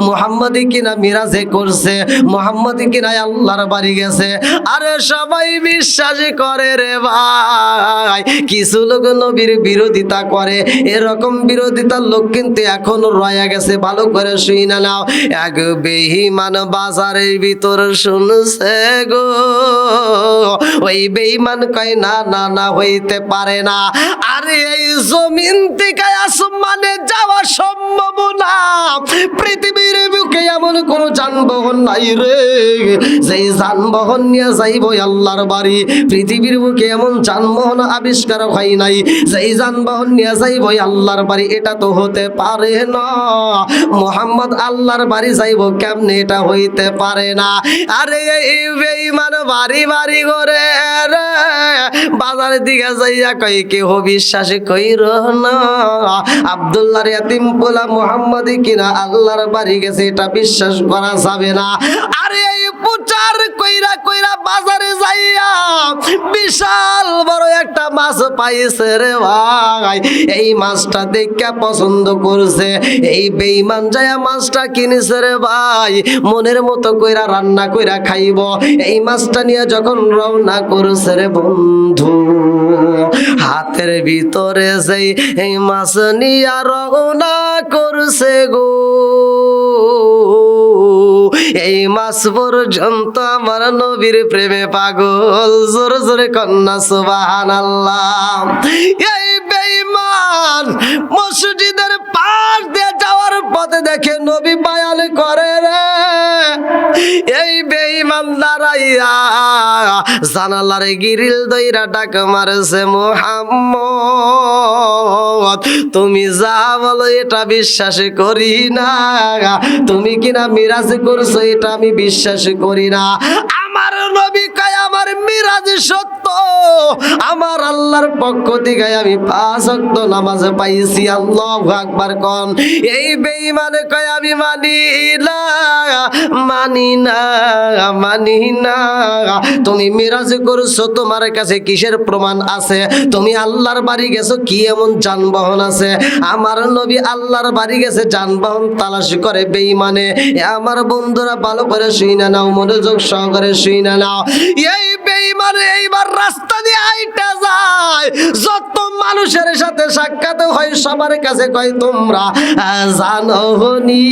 মুহাম্মদ কিনা মিরাজে করছে, মুহাম্মদ কিনা আল্লাহর বাড়ি গেছে। আরে সবাই বিশ্বাস করে রে ভাই, কিছু লোক নবীর বিরোধিতা করে। এরকম বিরোধিতার লোক কিন্তু এখনো রয়ে গেছে। ভালো করে শুইনা নাও। এক বেঈমান বাজারের ভিতর শুনছে গো, ওই বেঈমান কয় না না না, হইতে পারে না। আরে এই জমিন থেকে আসমানে যাওয়া সম্ভব না। পৃথিবীর বুকে এমন কোন যানবাহন নাই রে যেই যানবাহন নিয়ে যাইব আল্লাহর বাড়ি। পৃথিবীর বুকে এমন যানবাহন আবিষ্কার হয় নাই যেই যানবাহন নিয়ে যাইব আল্লাহর বাড়ি। এটা তো হতে পারে না। মুহাম্মদ আল্লাহর বাড়ি যাইব কেমনে? এটা হইতে পারে না। আরে এই বেঈমান বাড়ি বাড়ি করে রে বাজারের দিকে যাইয়া কই কেহ বিশ্বাস কইর না। আব্দুল্লাহর ইয়াতিম পোলা মুহাম্মদ কিনা আল্লাহর বাড়ি গেছে, এটা বিশ্বাস করা যাবে না। আরে এই প্রচার কইরা কইরা বাজারে যাইয়া বিশাল বড় একটা মাছ পাইছে রে ভাই। এই মাছটা দেখে পছন্দ করছে। এই বেঈমান যায়া মাছটা কিনেছে রে ভাই, মনের মতো কইরা রান্না কইরা খাইব। এই মাছটা নিয়ে যখন রওনা করছে রে বন্ধু, হাতের ভিতরে যেই এই মাছ নিয়ে রওনা করছে গো, এই মাছ পর্যন্ত আমার নবীর প্রেমে পাগল। জোরে জোরে কন্যা সুবহানাল্লাহ। এই বেঈমান মসজিদের পাশ দিয়ে যাওয়ার পথে দেখে নবী বায়ান করে রে। এই বেঈমান দাঁড়াইয়া জানালার গিরিল দইরা ডাক মারছে, মুহাম্মদ তুমি যা বলো এটা বিশ্বাস করি না। তুমি কিনা মিরাজ করছো, এটা আমি বিশ্বাস করি না। আমার নবী কয় আমার মিরাজ সত্য, আমার আল্লাহর পক্ষ থেকে আমি 5 ওয়াক্ত নামাজ পাইছি। আল্লাহু আকবার কোন। এই বেঈমানে কয় আমি মানি না মানি না মানি না। তুমি মিরাজ করছো, তোমার কাছে কিসের প্রমাণ আছে? তুমি আল্লাহর বাড়ি গেছো, কি এমন যানবাহন আছে? আমার নবী আল্লাহর বাড়ি গেছে, যানবাহন তালাশ করে বেঈমানে। আমার বন্ধুরা ভালো করে শুইনা নাও, মনোযোগ সহকারে শুইনা নাও। এই বেঈমানে এইবার রাস্তা দিয়ে আইটা যায়, যত মানুষের সাথে সাক্ষাৎ হয় সবার কাছে কয় তোমরা জানোনি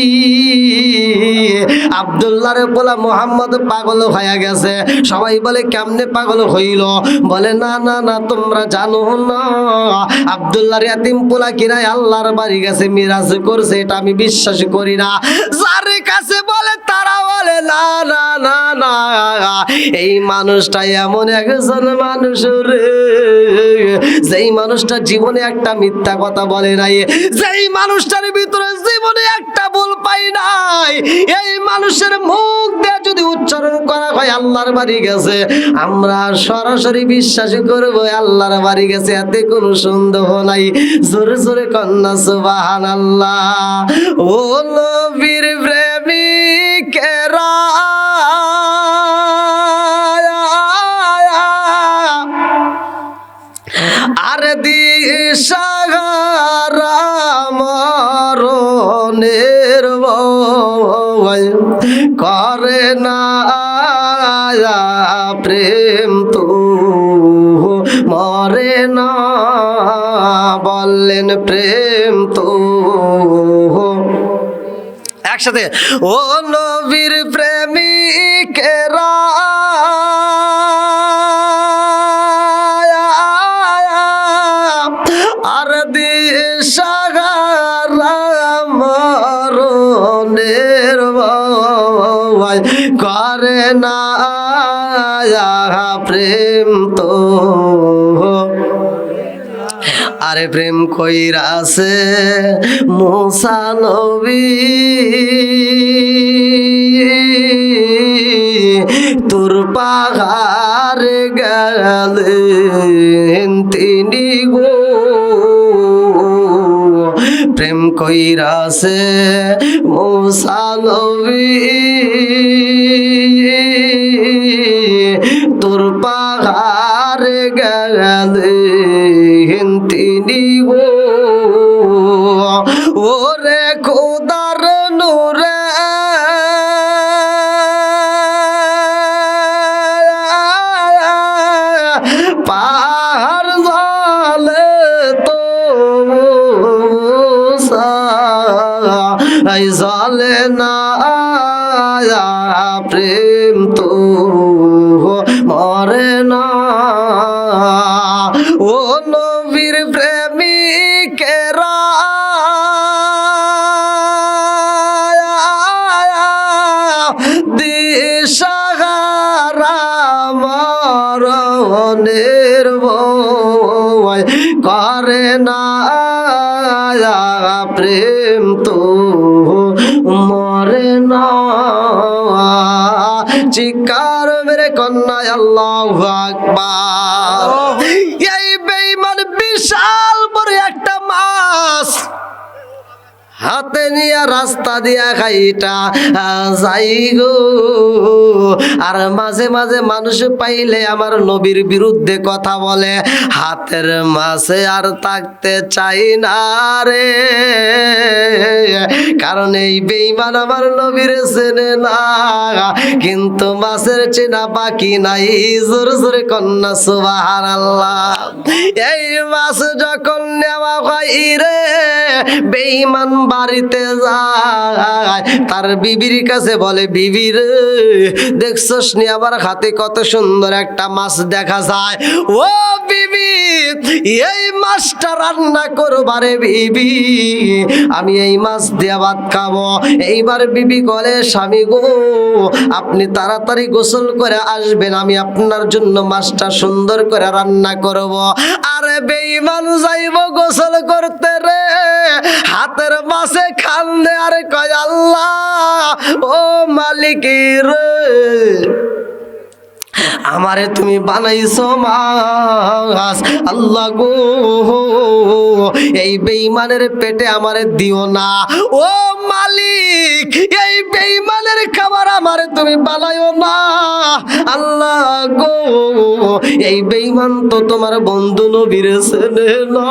আব্দুল্লাহর পোলা মুহাম্মদ পাগল হয়ে গেছে। সবাই বলে কেমনে পাগল হইল? বলে না না না, তোমরা জানো না, আব্দুল্লাহর ইয়াতিম পোলা কিনা আল্লাহর বাড়ি গেছে, মিরাজ করছে, এটা আমি বিশ্বাস করি না। যার কাছে বলে তারা বলে না না না না, এই মানুষটা এমন একজন মানুষ রে, যেই মানুষটা জীবনে একটা মিথ্যা কথা বলে নাই, যেই মানুষটার ভিতরে জীবনে একটা ভুল পাই নাই। এই মানুষের মুখ দিয়ে যদি উচ্চারণ করা হয় আল্লাহর বাড়ি গেছে, আমরা সরাসরি বিশ্বাস করবো আল্লাহর বাড়ি গেছে, এতে কোনো সন্দেহ নাই। জোরে জোরে কন্যা সুবহানাল্লাহ। ও নবীর প্রেমিকেরা আর দিশাহারা মরণের ভয় করে না প্রেম তো মরে না, বললেন প্রেম তো। একসাথে ও নবীর প্রেমিকেরা আর দিশাহারা মরণের ভয় করে না প্রেম তো। আরে প্রেম কইরাছে মুসা নবী, তোর পাহাড়ে গেলেন তিনি গো। প্রেম কইরাছে মুসা নবী, তোর পাহাড়ে গেলেন তিনি গো। ওরে খোদার জলে না প্রেম তো মরে না। ও নবীর প্রেমিকেরা দিশাহারা মরণের ভয় করে না প্রেম তো মরে না। চিৎকার মেরে কন্যা আল্লাহু আকবার। এই বেঈমান বিশাল বড় একটা মাছ হাতে নিয়ে রাস্তা দিয়া খাইটা যাই গো। আর মাঝে মাঝে মানুষ পাইলে আমার নবীর বিরুদ্ধে কথা বলে, হাতের মাছে আর থাকতে চাই না রে, কারণ এই বেঈমান আমার নবীর চেনে না, কিন্তু মাছের চেনা বাকি নাই। জোর জোরে কন্যা সুবহানাল্লাহ। এই মাছ যখন নেওয়া হয় রে, বেঈমান বাড়িতে যায়, তার বিবির কাছে বলে, বিবি রে দেখছস নি আমার হাতে কত সুন্দর একটা মাছ দেখা যায়। ও বিবি, এই মাছটা রান্না করবারে বিবি, আমি এই মাছ দিয়ে ভাত খাবো। এইবার বিবি বলে, স্বামী গো আপনি তাড়াতাড়ি গোসল করে আসবেন, আমি আপনার জন্য মাছটা সুন্দর করে রান্না করব। আরে বেঈমান যাইব গোসল করতে রে, হাতের মাছে খান্দে আর কয়, আল্লাহ ও মালিক রে, আমারে তুমি বানাইছো মাছ, আল্লাহ গো এই বেঈমানের পেটে আমারে দিও না। ও মালিক, এই বেঈমানের খাবার আমারে তুমি বানাইও না, আল্লাহ গো এই বেঈমান তো তোমার বন্ধু নবীর চেনে না।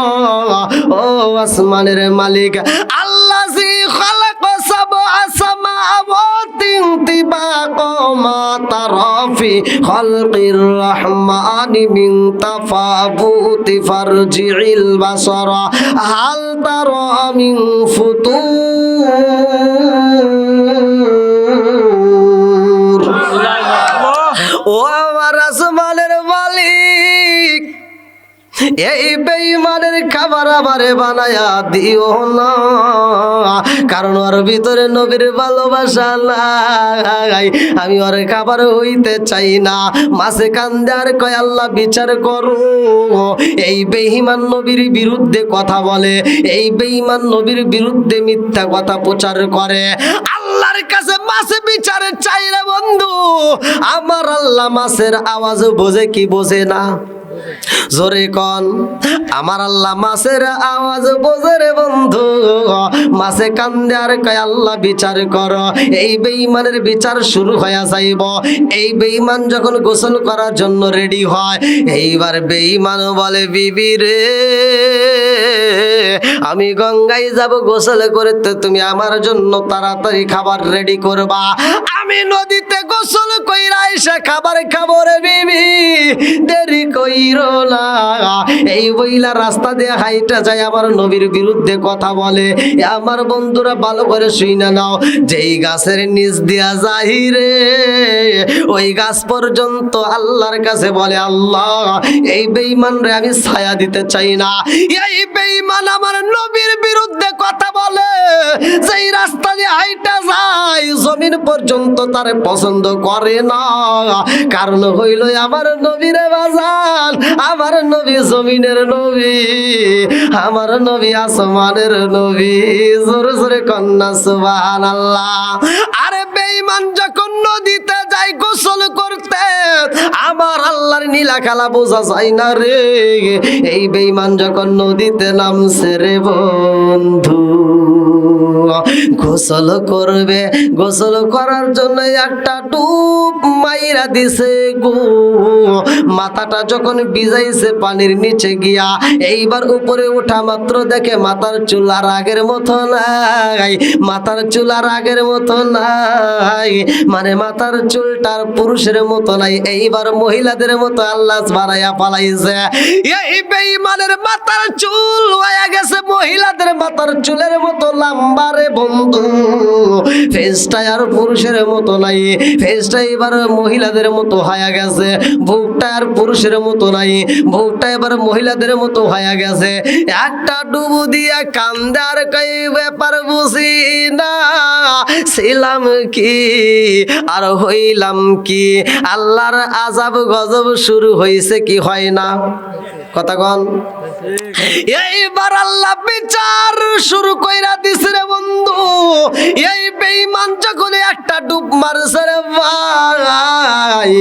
ও আসমানের মালিক আল্লাহ জি খালাকা সাবআ সামাওয়াতিন তিবাকা মা তারা ফি খালকির রহমানি মিন তাফাবুতি ফারজিল বাসারা হাল তারা মিন ফুতুর। ও আমার আসমানের মালিক, এই বেঈমানের খাবার আমারে বানায়া দিও না, কারণ ওর ভিতরে নবীর ভালোবাসা নাই, আমি ওর খাবার হইতে চাই না। মাছে কান্দে আর কয়, আল্লাহ বিচার করো। এই বেঈমান নবীর বিরুদ্ধে কথা বলে, এই বেঈমান নবীর বিরুদ্ধে মিথ্যা কথা প্রচার করে, আল্লাহর কাছে মাছে বিচারে চাই রে বন্ধু। আমার আল্লাহ মাছের আওয়াজ বোঝে কি বোঝে না? জোরে কন, আমার আল্লাহ মাছের আওয়াজ বোঝে রে বন্ধু। মাছে কান্দে আর কয়, আল্লাহ বিচার করো। এই বেঈমানের বিচার শুরু হয়ে যাইব। এই বেঈমান যখন গোসল করার জন্য রেডি হয়, এইবার বেঈমান বলে, বিবি রে আমি গঙ্গায় যাব গোসল করতে, তুমি আমার জন্য তাড়াতাড়ি খাবার রেডি করবা। আমি নদীতে গোসল কইরা এসে খাবার খাবো রে বিবি, দেরি কইরো না। এই বইলা রাস্তা দিয়ে হাইটা যায়, আমার নবীর বিরুদ্ধে কথা বলে। আমার বন্ধুরা ভালো করে শুইনা নাও, যেই গাছের নিচ দিয়া যাই রে, ওই গাছ পর্যন্ত আল্লাহর কাছে বলে, আল্লাহ এই বেঈমান রে আমি ছায়া দিতে চাই না। এই বেঈমান আমার নবীর বিরুদ্ধে কথা বলে, যেই রাস্তা দিয়ে হাইটা যায় জমিন পর্যন্ত তার পছন্দ করে না, কারণ হইল আমার নবীর বাজান, আমার নবী জমিনের নবী, আমার নবী আসমানের নবী। জোরে জোরে কন্যা সুবহানাল্লাহ। আরে বেঈমান যখন নদীতে যায় গোসল করতে, আমার আল্লাহর নীলা খেলা বোঝা যায় না রে। এই বেঈমান যখন নদীতে নামছে রে বন্ধু, গোসল করবে, গোসল গোসল করার জন্য একটা ডুব মাইরা দিছে গো। মাথাটা যখন ভিজাইছে পানির নিচে গিয়া, এইবার উপরে ওঠা মাত্র দেখে মাথার চুল আর আগের মতো নাই, মাথার চুল আর আগের মতো নাই, মানে মাথার চুলটার পুরুষের মতো নাই, এইবার মহিলাদের মতো আল্লাহ বাড়াইয়া পালাইছে। এই বেঈমানের মাথার চুল হয়ে গেছে মহিলাদের মাথার চুলের মতো লম্বা রে বন্ধু। ফেসটা আর পুরুষের মতো নাই, ফেসটা এবার মহিলাদের মতো হয়ে গেছে। বুকটা আর পুরুষের মতো নাই, বুকটা এবার মহিলাদের মতো হয়ে গেছে। একটা ডুবু দিয়া কান্দার কই ব্যাপার বুঝি না, ছিলাম কি আর হইলাম কি। আল্লাহর আযাব গজব শুরু হইছে কি হয় না? কথা কন। এইবার আল্লাহ বিচার শুরু কইরা দিছে রে বন্ধু। এই বেঈমান যখন একটা ডুব মারছে রে ভাই,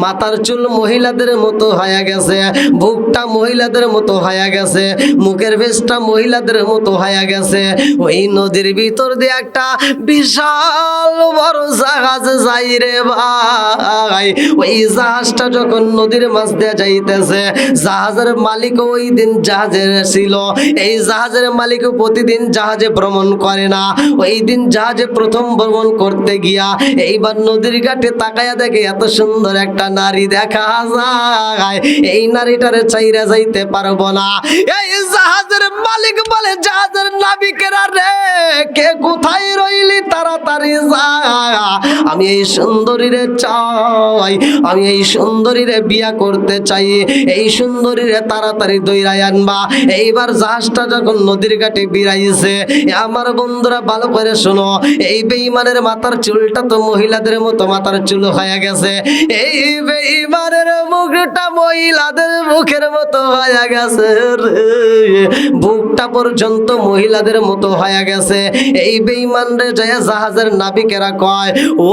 মাথার চুল মহিলাদের মতো হয়ে গেছে, বুকটা মহিলাদের মতো হয়ে গেছে, মুখের ভেসটা মহিলাদের মতো হয়ে গেছে। ওই নদীর ভিতর দিয়ে একটা বিশাল বড় জাহাজ যাই রে ভাই। ওই জাহাজটা যখন নদীর মাঝ দিয়ে যাইতেছে, জাহাজের মালিক ওই দিন জাহাজের ছিল। এই জাহাজের মালিক প্রতিদিন জাহাজে ভ্রমণ করে না, ওই দিন জাহাজে প্রথম ভ্রমণ করতে গিয়া এইবার নদীর ঘাটে তাকায়া দেখে এত সুন্দর একটা নারী দেখা যায়, এই নারীটারে চাইরা যাইতে পারবো না। এই জাহাজের মালিক বলে, জাহাজের নাবিকেরা রে, কে কোথায় রইলি, তাড়াতাড়ি যা, আমি এই সুন্দরীরে চাই, আমি এই সুন্দরীরে বিয়া করতে চাই, এই সুন্দরীরে তাড়াতাড়ি দইরাই আনবা। এইবার জাহাজটা যখন নদীর ঘাটে বিরাইছে, আমার বন্ধুরা ভালো করে শোনো, এই বেঈমানের মাথার চুলটা তো মহিলাদের মতো মাথার চুল হয়ে গেছে, এই বেঈমানের মুখটা মহিলাদের মুখের মতো হয়ে গেছে রে, বুকটা পর্যন্ত মহিলাদের মতো হয়ে গেছে। এই বেঈমান রে যায় জাহাজের নাবিকেরা কয়, ও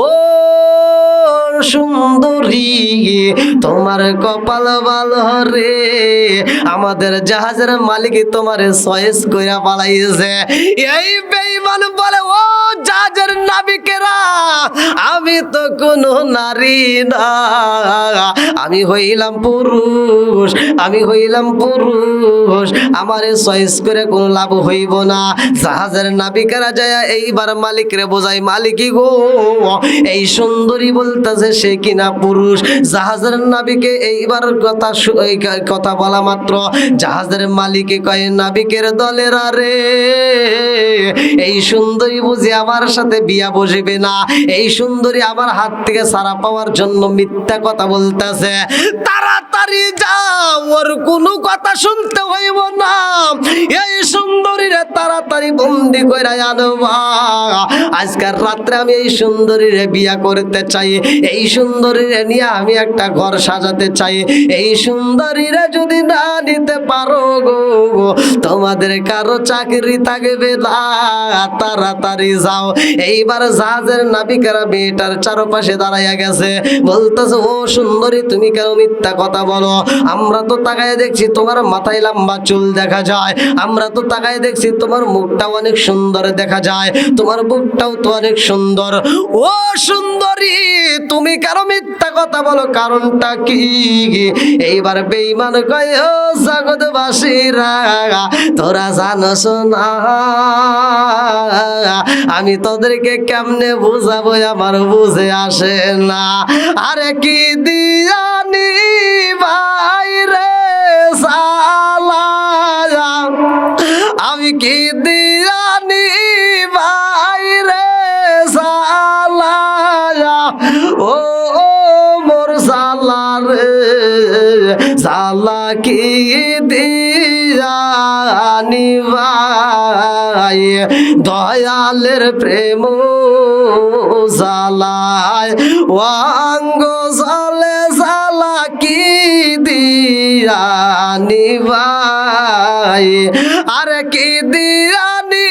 সুন্দরী তোমার কপাল ভালো রে, আমাদের জাহাজের মালিক তোমারে চয়েস কইরা পালাইছে। এই বেঈমান বলে, ও জাহাজের নাবিকেরা, আমি তো কোনো নারী না, আমি হইলাম পুরুষ, আমি হইলাম পুরুষ, আমারে চয়েস করে কোনো লাভ হইব না। জাহাজের নাবিকেরা যায় এইবার মালিকরে বোঝাই, মালিকই গো, এই সুন্দরী বলতেছে সে কিনা পুরুষ। জাহাজের নাবিকে এইবার কথা বলা মাত্র জাহাজের মালিকে কয়, নাবিকের দলেরা রে, এই সুন্দরী বুঝি আমার সাথে বিয়া বসিবে না, এই সুন্দরী আমার হাত থেকে ছাড়া পাওয়ার জন্য মিথ্যা কথা বলতেছে, তাড়াতাড়ি যাও, ওর কোনো কথা শুনতে হইব না, এই সুন্দরীরে তাড়াতাড়ি বন্দি কইরা আনবা, আজকের রাত্রে আমি এই সুন্দরীরে বিয়া করতে চাই, এই সুন্দরীরে নিয়ে আমি একটা ঘর সাজাতে চাই, এই সুন্দরীরে যদি না নিতে পারো গো, তোমাদের কারো চাকরি থাকবে না, তাড়াতাড়ি যাও। এইবার জাহাজের নাবিকেরা মেয়েটার চারপাশে দাঁড়াইয়া গেছে, বলতেছে, ও সুন্দরী তুমি কেন মিথ্যা কথা বলো, আমরা তো তাকায় দেখছি তোমার মাথায় লম্বা চুল দেখা যায়, আমরা তো তাকায় দেখছি তোমার মুখটাও অনেক সুন্দর দেখা যায়, তোমার বুকটাও তো অনেক সুন্দর, ও সুন্দরী তুমি কেন মিথ্যা কথা বলো, কারণটা কি? এইবার বেঈমান কয়, ও জগৎবাসীরা তোরা জানোস না, আমি তোদেরকে কেমনে বুঝাবো আমার বুঝে আসে না, আরে কি দিয়ানি ভাই রে সালা, আমি কি দিয়ানি ভাই রে সালা, ও মোর সালা রে সালা কি দিয়ানি ভাই, দয়ালের প্রেম জালায় অঙ্গ জালে জালা কি দিয়ানি ভাই, আরে কি দিয়ানি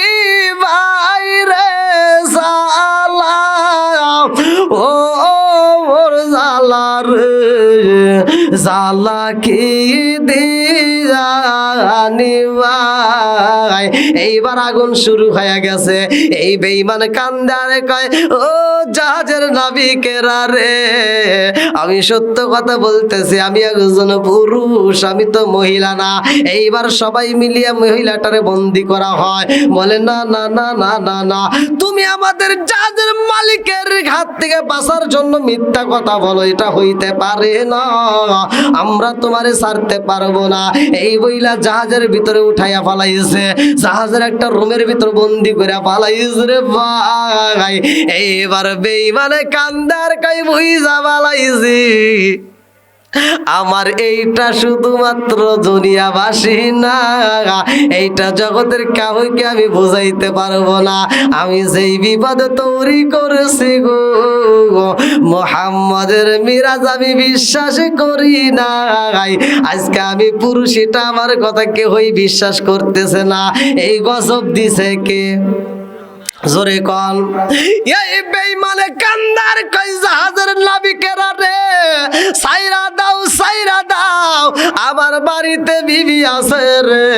ভাই রে জালা, ও মোর জালা রে জালা কি দিয়ানি ভাই। এইবার আগুন শুরু হয়ে গেছে। এই বেঈমান কান্দারে কয়, ও জাহাজের নাবিকেরা রে, আমি সত্য কথা বলতেছি, আমি একজন পুরুষ, আমি তো মহিলা না। এইবার সবাই মিলিয়ে মহিলাটারে বন্দি করা হয়। বলে না না না না না না, তুমি আমাদের জাহাজের মালিকের হাত থেকে বাঁচার জন্য মিথ্যা কথা বলো, এটা হইতে পারে না, আমরা তোমারে ছাড়তে পারবো না। এই বইলা জাহাজের ভিতরে উঠাইয়া ফালাইছে, জাহাজের একটা রুমের ভিতর বন্দি করে ফালাইছে রে ভাই। এইবার বেঈমানে কান্দার কই বুইঝা ফালাইছি, আমার এইটা শুধুমাত্র দুনিয়াবাসী না, এইটা জগতের কাউকে আমি বুঝাইতে পারবো না। আমি যেই বিপদ তৈরি করেছি গো, মুহাম্মদের মিরাজ আমি বিশ্বাস করি না। আজকে আমি পুরুষ, এটা আমার কথা কেউই বিশ্বাস করতেছে না। এই গজব দিছে কে? জোরে কন। এই বেঈমানে কান্দার কই জাহাজের নাবিকেরা রে, সাইরা দাও সাইরা দাও, আমার বাড়িতে বিবি আছে রে,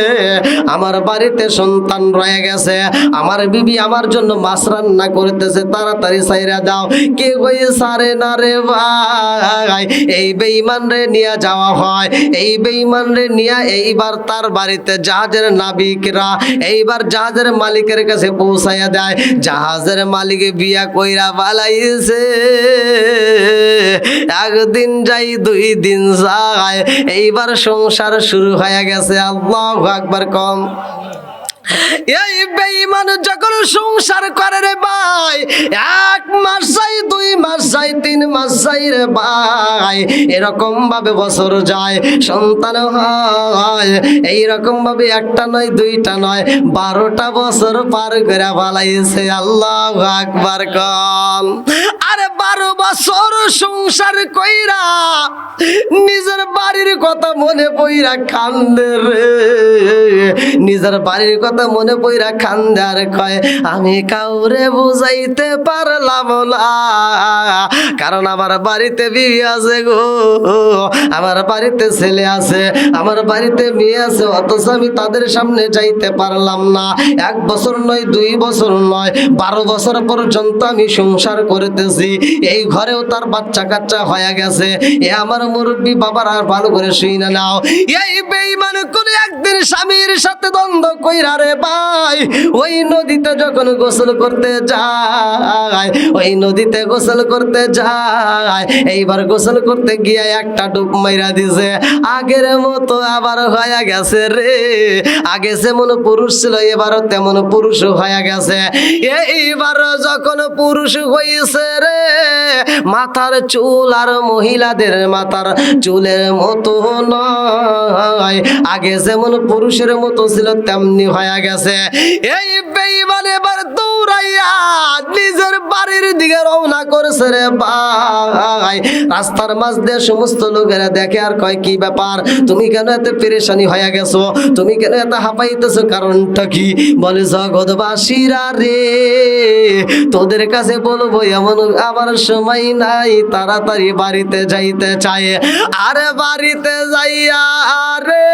আমার বাড়িতে সন্তান রয়ে গেছে, আমার বিবি আমার জন্য মাছ রান্না করতেছে, তাড়াতাড়ি সাইরা দাও। কে কই সারে না রে ভাই। এই বেঈমান রে নিয়ে যাওয়া হয়। এই বেঈমান রে নিয়ে এইবার তার বাড়িতে জাহাজের নাবিকরা এইবার জাহাজের মালিকের কাছে পৌঁছাইয়া দেয়। জাহাজের মালিক বিয়া কইরা পালাইছে, একদিন যাই দুই দিন যায়, এইবার সংসার শুরু হয়ে গেছে। আল্লাহু আকবার কম। এই বেঈমান যখন সংসার করে রে ভাই, 1 মাস যাই, 2 মাস যাই, 3 মাস যাই রে ভাই, এরকম ভাবে বছর যায়, সন্তান হয়। এইরকম ভাবে একটা নয়, দুইটা নয়, 12টা বছর পার করে ফেলাইছে। আল্লাহু আকবার কম। আরে 12 বছর সংসার কইরা নিজের বাড়ির কথা মনে পইরা কান্দে রে, নিজের বাড়ির কথা মনে পইরা কান্দে আর কয়, আমি কাউরে বুঝাইতে পারলাম না, কারণ আমার বাড়িতে বিবি আছে গো, আমার বাড়িতে ছেলে আছে, আমার বাড়িতে মেয়ে আছে, অথচ আমি তাদের সামনে যাইতে পারলাম না। 1 বছর নয়, 2 বছর নয়, 12 বছর পর্যন্ত আমি সংসার করতেছি। এই ঘরেও তার বাচ্চা কাচ্চা হয়ে গেছে। এ আমার মুরব্বী বাবার আর ভালো করে শুই না নাও। এই বেঈমান কোন একদিন স্বামীর সাথে দ্বন্দ্ব কইরা রে ভাই, ওই নদীতে যখন গোসল করতে যায়, ওই নদীতে গোসল করতে যায়, এইবার গোসল করতে গিয়ে একটা ডুব মাইরা দিছে। আগের মতো আবার হয়ে গেছে রে, আগে যেমন পুরুষ ছিল এবারও তেমন পুরুষ হয়ে গেছে। এইবার যখন পুরুষ হয়েছে রে, মাথার চুল আর মহিলাদের মাথার চুলের মতো নয়, আগে যেমন পুরুষের মতো ছিল তেমনি হয়ে গেছে। এই বেঈমান এবার দৌড়াইয়া নিজের বাড়ির দিকে রওনা করছে রে ভাই। রাস্তার মাঝ দিয়ে সমস্ত লোকেরা দেখে আর কয়, কি ব্যাপার, তুমি কেন এত পেরেশানি হয়ে গেছো, তুমি কেন এত হাঁপাইতেছো, কারণটা কি? বলে, জগৎবাসীরা রে, তোদের কাছে বলবো এমন আমার সময় নাই, তাড়াতাড়ি বাড়িতে যাইতে চাই। আরে বাড়িতে যাইয়া রে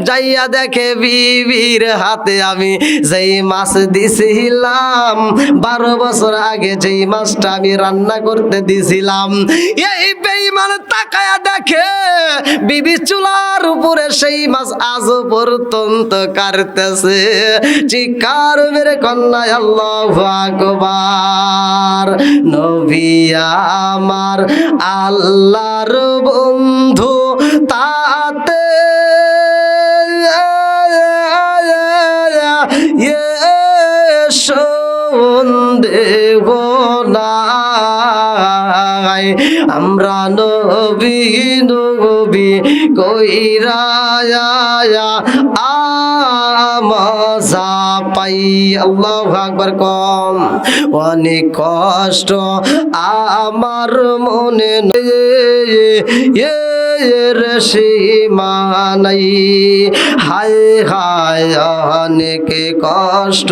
যাইয়া দেখে বিবির হাতে আমি যেই মাছ দিছিলাম 12 বছর আগে, যেই মাছটা আমি রান্না করতে দিছিলাম, এই বেঈমান তাকায়া দেখে বিবি চুলার উপরে সেই মাছ আজও পর্যন্ত কাটতেছে। চিৎকার মেরে কন্যা আল্লাহু আকবার। নবী আমার আল্লাহর বন্ধু, তাতে সন্দেহ নাই, আমরা নবী নবী কইরা মজা পাই। আল্লাহু আকবার কম। অনেক কষ্ট আমার মনে সীমা নাই, হায় হায় অনেক কষ্ট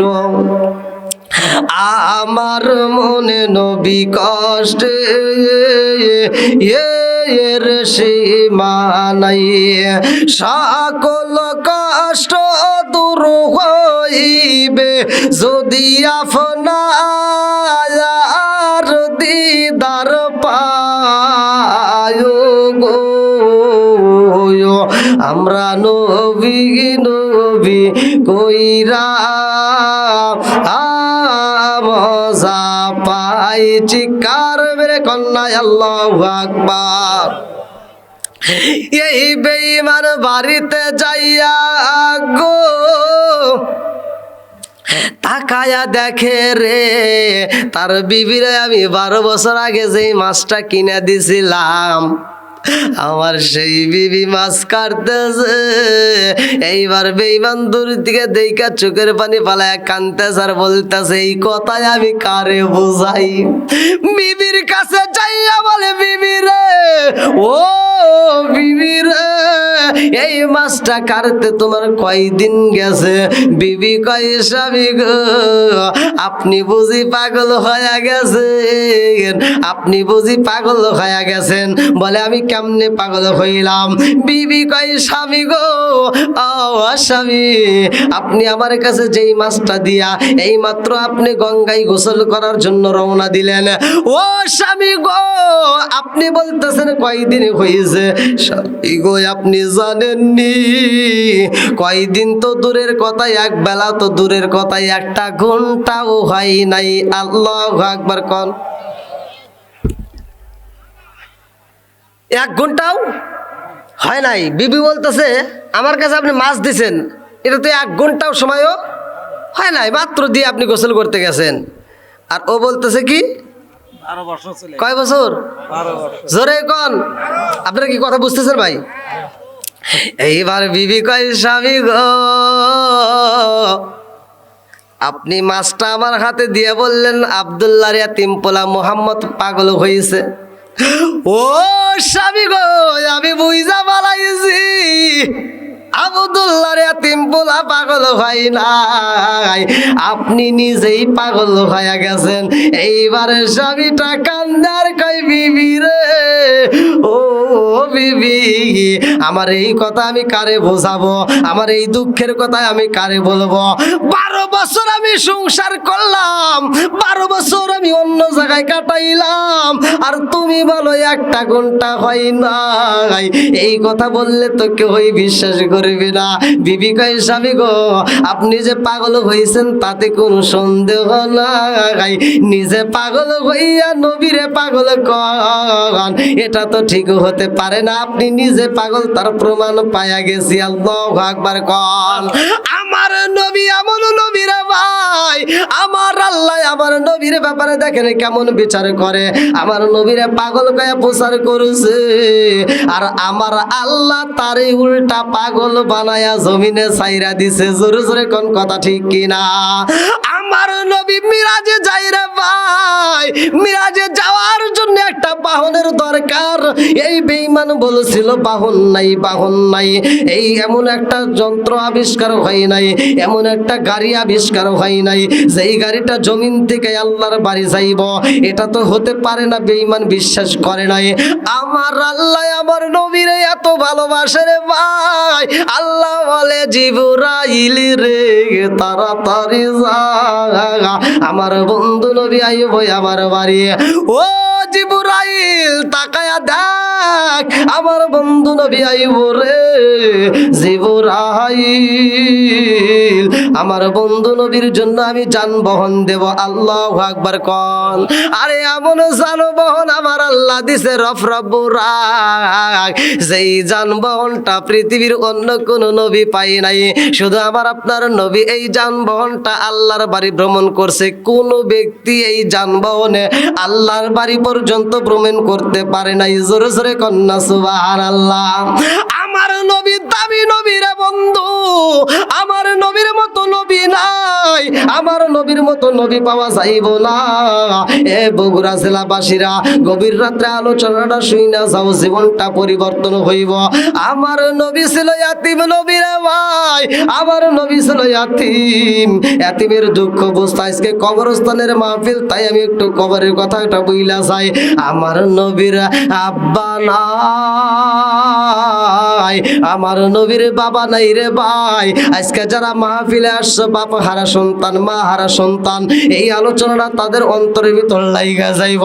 আমার মনে, নবী কষ্টে এর সীমা নাই। সকল কষ্ট দূর হইবে যদি আপনার দিদার পায় গো। আমরা নবী নবী কইরা মজা পাই। চিৎকার মেরে কন্যা আল্লাহু আকবার। এই বেঈমান বাড়িতে যাইয়া গো তাকায়া দেখে রে তার বিবিরে আমি 12 বছর আগে যেই মাছটা কিনে দিছিলাম আমার সেই বিবি মাছ কাটতেছে। এইবার বেঈমান দূর থেকে দেখা চোখের পানি ফালায় কাঁদতেছে আর বলতেছে এই কথাই আমি কারে বুঝাই। বিবির কাছে যাইয়া বলে বিবি রে, ও বিবি রে, এই মাছটা কাটতে তোমার কয়দিন গেছে? বিবি কয় স্বামী গো আপনি বুঝি পাগল হয়ে গেছেন, আপনি বুঝি পাগল হয়ে গেছেন। বলে আমি কেমনে পাগল হইলাম? বিবি কয় স্বামী গো, ও স্বামী আপনি আমার কাছে যেই মাছটা দিয়া এই মাত্র আপনি গঙ্গায় গোসল করার জন্য রওনা দিলেন, ও স্বামী গো আপনি বলতেছেন কয়দিন হয়েছে? স্বামী গো আপনি জানেননি কয়দিন তো দূরের কথা, এক বেলা তো দূরের কথা, 1 ঘন্টাও হয় নাই। আল্লাহু আকবার কোন। 1 ঘন্টাও হয় নাই। বিবি বলতেছে আমার কাছে আপনি মাছ দিছেন, এটা তো 1 ঘন্টাও সময়ও হয় নাই, মাত্র দিয়ে আপনি গোসল করতে গেছেন। আর ও বলতেছে কি 12 বছর চলে। কয় বছর? 12 বছর। জোরে কোন। আপনারা কি কথা বুঝতেছেন ভাই? এইবার বিবি কয় স্বামী গো আপনি মাছটা আমার হাতে দিয়ে বললেন আব্দুল্লাহর ইয়াতিম পোলা মুহাম্মদ পাগল হয়েছে। ও স্বামী গো আমি বুঝা পালাইছি আব্দুল্লাহর ইয়াতিম পোলা পাগল হয় নাই, আপনি নিজেই পাগল হয়ে গেছেন। এইবারে স্বামীটা কান্দার কই বিবি রে, ও বিবি আমার এই কথা আমি কারে বোঝাবো? আমার এই দুঃখের কথা আমি কারে বলবো? 12 বছর আমি সংসার করলাম, 12 বছর আমি অন্য জায়গায় কাটাইলাম, আর তুমি বলো 1 ঘন্টা হয় নাই। এই কথা বললে তো কেউই বিশ্বাস করবে না। বিবি কয় স্বামী গো আপনি যে পাগল হয়েছেন তাতে কোনো সন্দেহ নাই, নিজে পাগল হইয়া নবীরে পাগল কন এটা তো ঠিক হতে পারে না। আপনি নিজে পাগল তার প্রমাণ পায়া গেছি। আল্লাহু আকবার কন। আমার নবী এমন নবী রে ভাই, আমার আল্লাহ আমার নবীর ব্যাপারে দেখেন কেমন বিচার করে। আমার নবীরে পাগল কয়ে প্রচার করেছে, আর আমার আল্লাহ তারে উল্টা পাগল বানায়া জমিনে ছাইরা দিছে। জোরে জোরে কোন কথা ঠিক কিনা? আমার নবী মিরাজে যাই রে ভাই, মিরাজে যাওয়ার জন্য একটা বাহনের দরকার। এই বেঈমান বলেছিল বাহন নাই, বাহন নাই। এই এমন একটা যন্ত্র আবিষ্কার হয় নাই, এমন একটা গাড়ি আবিষ্কার হয় নাই যেই গাড়িটা জমিন থেকে আল্লাহর বাড়ি যাইব, এটা তো হতে পারে না। বেঈমান বিশ্বাস করে নাই। আমার আল্লাহ আমার নবীরে এত ভালোবাসে রে ভাই, আল্লাহ বলে জিবরাইল রে তাড়াতাড়ি যা, আমার বন্ধু নবী আইব আমার বাড়ি। ও জিবরাইল তাকায়া দেখ আমার বন্ধু নবী আইব রে। জিবরাইল আমার বন্ধু নবীর জন্য আমি যানবাহন দেব। আল্লাহু আকবার কোন। আরে এমন যানবাহন আমার আল্লাহ দিছে রফরফুরাক, যেই যানবাহনটা পৃথিবীর অন্য কোন নবী পাই নাই। শুধু আমার আপনার নবী এই যানবাহনটা আল্লাহর বাড়ি ভ্রমণ করছে। কোন ব্যক্তি এই যানবাহনে আল্লাহর বাড়ি পর্যন্ত ভ্রমণ করতে পারে নাই। জোরে জোরে কন্যা সুবহানাল্লাহ। আমার নবী দামি নবী রে বন্ধু, আমার নবীর মতো নবী নাই, আমার নবীর মতো নবী পাওয়া যাইব না। এ বগুড়া জেলাবাসীরা গভীর রাত্রে আলোচনাটা শুই না যাও, জীবনটা পরিবর্তন হইব। আমার নবী ছিল ইয়াতিম নবী রে ভাই, আমার নবী ছিল ইয়াতিম, ইয়াতিমের দুঃখ বুঝতে আজকে কবরস্থানের মাহফিল, তাই আমি একটু কবরের কথাটা বইলা যাই। আমার নবীর আব্বা নাই, আমার নবীর বাবা নাই রে ভাই। আজকে যারা মাহফিলে আসছে বাপ হারা সন্তান, মা হারা সন্তান, এই আলোচনাটা তাদের অন্তরের ভিতর লাইগা যাইব।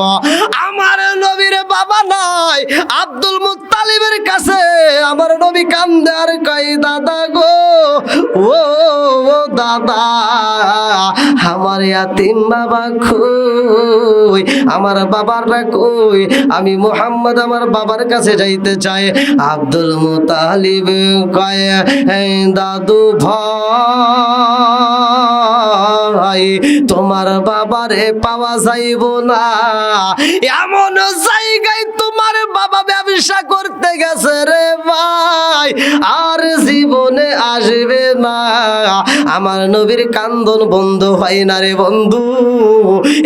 আমার নবীর বাবা নাই, আব্দুল মুত্তালিবের কাছে আমার নবী কান্দে আর কই দাদা গো, ও দাদা আমার ইয়াতিম বাবা কই, আমার বাবারটা কই, আমি মুহাম্মদ আমার বাবার কাছে যাইতে চাই। আব্দুল মুত্তালিব কয় দাদু ভাই তোমার বাবারে পাওয়া যাইব না, এমন জায়গায় তোমার বাবা ব্যবসা করতে গেছে রে ভাই, আর জীবনে আসবে না। আমার নবীর কান্দন বন্ধ হয় না রে বন্ধু।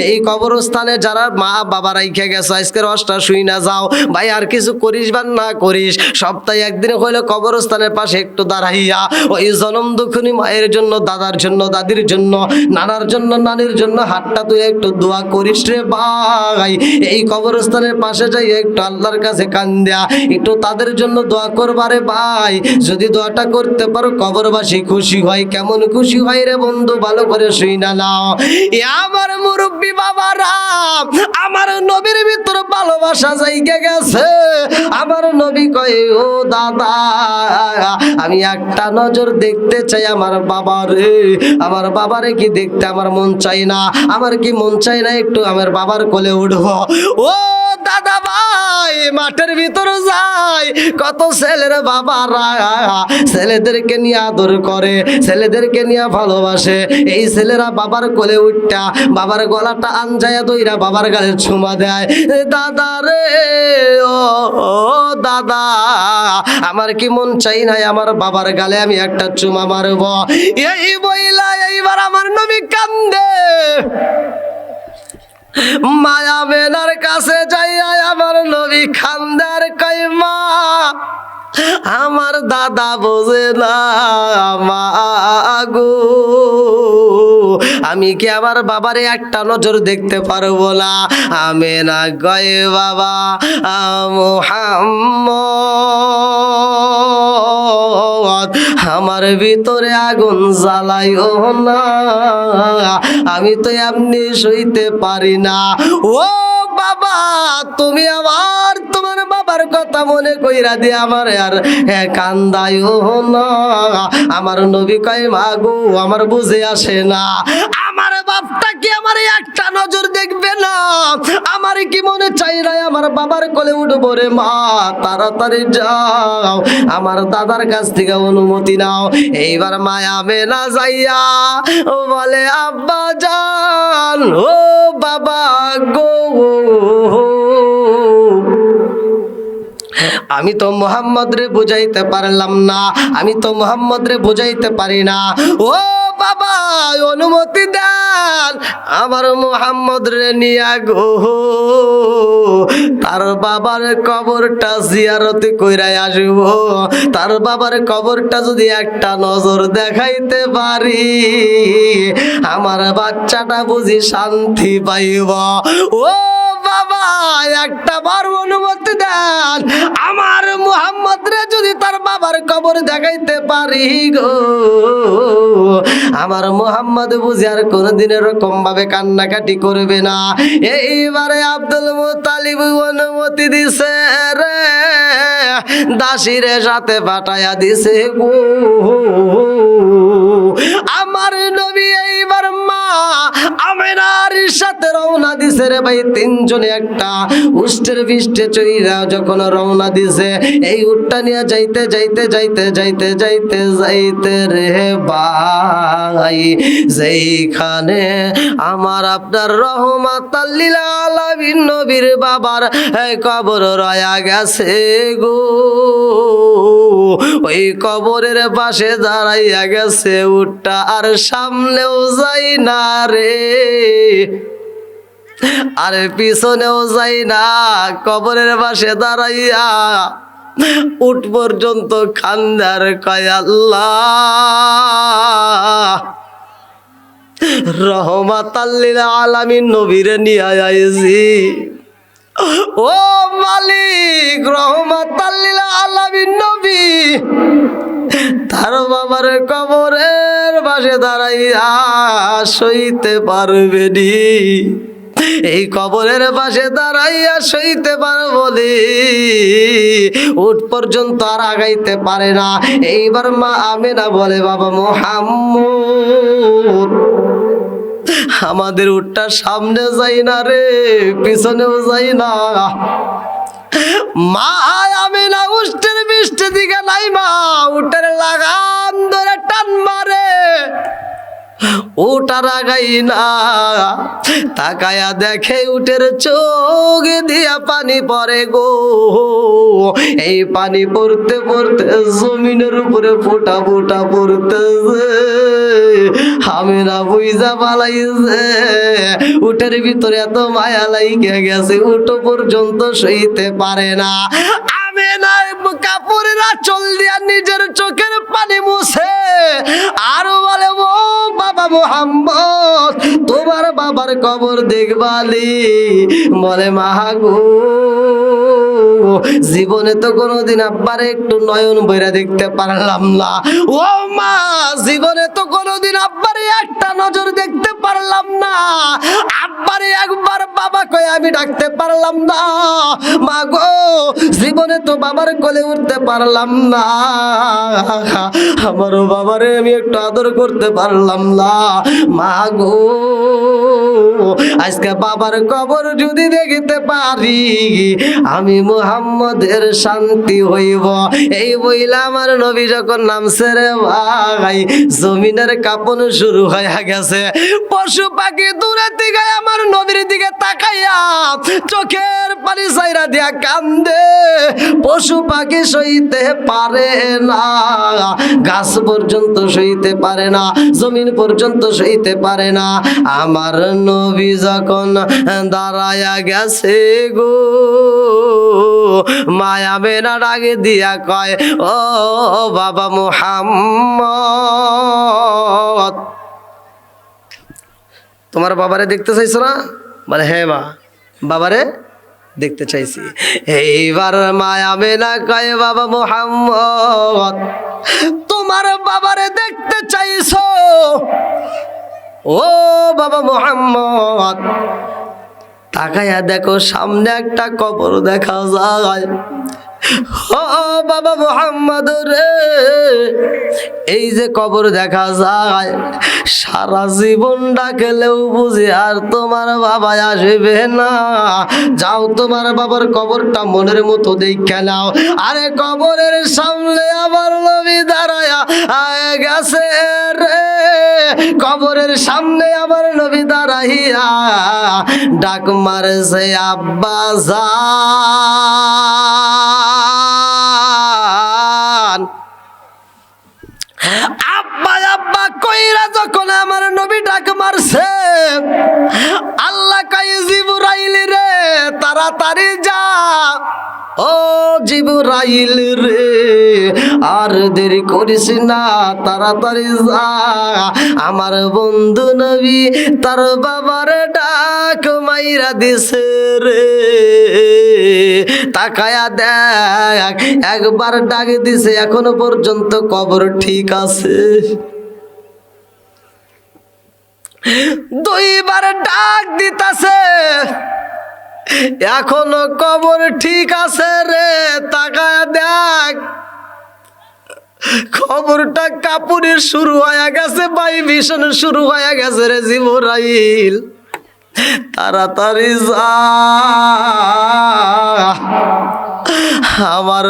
এই কবরস্থানে যারা মা বাবা রাইখে গেছে আজকের অষ্টা শুই না যাও ভাই, আর কিছু করিস বা না করিস, সপ্তাহে একদিন হইলে কবরস্থানের পাশে একটু দাঁড়াইয়া ওই জনম দুঃখিনী মায়ের জন্য, দাদার জন্য, দাদির জন্য, নানার জন্য, নানির জন্য হাতটা তুই একটু দোয়া করিস রে ভাই। এই কবরস্থানের পাশে যাই একটু আল্লাহর কাছে কান্দিয়া একটু তাদের জন্য দোয়া করবারে ভাই। যদি দোয়াটা করতে পারো কবরবাসী খুশি হয়। কেমন খুশি হয় রে বন্ধু, ভালো করে শুই না নাও। আমার মুরব্বী বাবারা, আমার নবীর ভিতর ভালোবাসা জায়গা গেছে। আমার নবী কয় ও দাদা আমি একটা নজর দেখতে চাই আমার বাবারে, আমার বাবারে কি দেখতে আমার মন চাই না, আমার কি মন চাই না একটু আমার বাবার কোলে উঠবো। ও দাদা ভাই মাঠের ভিতরে যাই, কত ছেলের বাবারা ছেলেদেরকে নিয়ে আদর করে, ছেলেদেরকে নিয়ে ভালোবাসে। এই ছেলেরা বাবার কোলে উঠটা বাবার গলাটা আনজায়া দইরা বাবার গালে চুমা দেয়। দাদা রে ও দাদা আমার কি মন চাই নাই আমার বাবার গালে আমি একটা চুমা মারব। এই বইলা এইবার আমার নবী কান্দে, মায়া মেনার কাছে যাইয়া আমার নবী খান্দার কই মা আমার দাদা বোঝে না মা গো, আমি কি আমার বাবারে একটা নজর দেখতে পারবো না? আমেনা গয়ে বাবা মুহাম্মদ আমার ভিতরে আগুন জ্বালাইও না, আমি তো এমনি সইতে পারি না। ও বাবা তুমি আমার তোমার বাবার কথা মনে কইরা দিয়ে আমার আর কান্দাইও না। আমার নবী কয় মা গো আমার বুঝে আসে না, আমার বাপটা কি আমার একটা নজর দেখবে না? আমার কি মনে চাই না আমার বাবার কোলে উঠবো রে মা, তাড়াতাড়ি যাও আমার দাদার কাছ থেকে অনুমতি নাও। এইবার মায়া মেনা যাইয়া ও বলে আব্বা জান ও বাবা গো, আমি তো মোহাম্মদ রে বুঝাইতে পারলাম না, আমি তো মোহাম্মদ রে বুঝাইতে পারি না। ও বাবা অনুমতি দেন আমার মোহাম্মদ রে নিয়া গো তার বাবার কবরটা জিয়ারত কইরাই আসব, তার বাবার কবরটা যদি একটা নজর দেখাইতে পারি আমার বাচ্চাটা বুঝি শান্তি পাইব। ও বাবা একটা বার অনুমতি দেন আমার মুহাম্মদ রে যদি তার বাবার কবর দেখাইতে পারি গো, আমার মুহাম্মদ বুঝি আর কোনদিন এরকম ভাবে কান্নাকাটি করবে না। এইবারে আব্দুল মুত্তালিব অনুমতি দিছে রে, দাসীরে সাথে পাঠায়া দিছে গো। আমার নবী এইবার মা আমেনার সাথে রওনা দিছে রে ভাই, তিনজনে একটা উষ্টের বিষ্টে চইরা যখন রওনা দিছে, এই উটটা নিয়ে যাইতে যাইতে যাইতে যাইতে যাইতে যাইতে রে ভাই যেইখানে আমার আপনার রহমাতাল লিল আলামিন নবীর বাবার কবর রয়া গেছে গো, ওই কবরের পাশে দাঁড়াইয়া গেছে উটটা, আর সামনেও যাই না রে, আর পিছনেও যাই না, কবরের পাশে দাঁড়াইয়া উট পর্যন্ত খান্দার কয় আল্লাহ রহমাতাল্লিল আলামিন নবীরে নিয়ে আইছি। ও মালিক, রহমাতাল্লিল আলামিন নবী তার বাবার কবরের পাশে দাঁড়াইয়া সইতে পারবে নি, এই কবরের পাশে দাঁড়াইয়া সইতে পারবো নি, উঠ পর্যন্ত আর আগাইতে পারে না। এইবার মা আমেনা বলে, বাবা মুহাম্মদ, আমাদের উটটা সামনে যাই না রে, পিছনেও যাই না। মা আমেনা উষ্টের বৃষ্টি দিকে নাই, মা উটের লাগাম ধরে টান মারে, উটার আগাই না, তাকায়া দেখে উটের চোখ দিয়া পানি পড়ে গো, এই পানি পড়তে পড়তে জমিনের উপরে ফোঁটা ফোঁটা পড়তেছে। আমি না বুঝা পালাইছে উটের ভিতরে এত মায়া লাইগে গেছে, উটো পর্যন্ত সইতে পারে না। আমি না কাপড়ের আঁচল দিয়া নিজের চোখের পানি মুছে আর বলে, ও বাবা মুহাম্মদ, তোমার বাবার কবর দেখবালি? বলে, মাগো, জীবনে তো কোনোদিন আব্বারে একটু নয়ন বইরা দেখতে পারলাম না। ও মা, জীবনে তো কোনোদিন আব্বারে একটা নজর দেখতে পারলাম না, আব্বারে একবার বাবা কয়ে আমি ডাকতে পারলাম না। মাগো, জীবনে তো বাবার কোলে উঠতে পারলাম না, আমারও বাবারে আমি একটু আদর করতে পারলাম না। মাগো, আজকে বাবার কবর যদি দেখতে পারি আমি মুহাম্মদের শান্তি হইব। এই বইলা আমার নবী যখন নামছে রে ভাই, জমিনের কাঁপন শুরু হয়ে গেছে। পশু পাখি দূরে দিকে আমার নবীর দিকে তাকাইয়া চোখের পানি চাইরা দিয়া কান্দে। পশু পাখি সইতে পারে না, গাছ পর্যন্ত সইতে পারে না, জমিন পর্যন্ত সইতে পারে না। আমার নবী যখন দাঁড়ায়া গেছে গো, মায়া মেনা ডাকে দিয়া কয়, ও বাবা মুহাম্মদ, তোমার বাবারে দেখতে চাইছো না? বলে, হ্যাঁ মা, বাবারে দেখতে চাইছি। এইবার মায়া মেনা কয়, বাবা মুহাম্মদ, তোমার বাবারে দেখতে চাইছো? ও বাবা মুহাম্মদ, তাকায়া দেখো সামনে একটা কবর দেখা যায়। ও বাবা মুহাম্মদ রে, এই যে কবর দেখা যায়, সারা জীবন ডাকলেও বুঝি আর তোমার বাবা আসবে না। যাও, তোমার বাবার কবরটা মনের মতো দেখে নাও। আরে কবরের সামনে আমার নবী দাঁড়ায়া গেছে রে, কবরের সামনে আমার নবী দাঁড়াইয়া ডাক মারছে, আব্বা জান। আব্বা আব্বা কইরা যখন আমার নবী ডাক মারছে, আল্লাহ কই, জিবরাইল রে, তাড়াতাড়ি যা। ও জিবরাইল রে, আর দেরি করিস না, তাড়াতাড়ি যা। আমার বন্ধু নবী তার বাবার ডাক মাইরা দিছে রে। তাকায়া দেখ, একবার ডাক দিছে, এখনো পর্যন্ত কবর ঠিক আছে। দুইবার ডাক দিতাছে, এখনো কবর ঠিক আছে রে। তাকায়া দেখ, খবরটা কাপুরের শুরু হয়ে গেছে, ভাই ভীষণ শুরু হয়ে গেছে রে জিবরাইল, তাড়াতাড়ি যা। আমার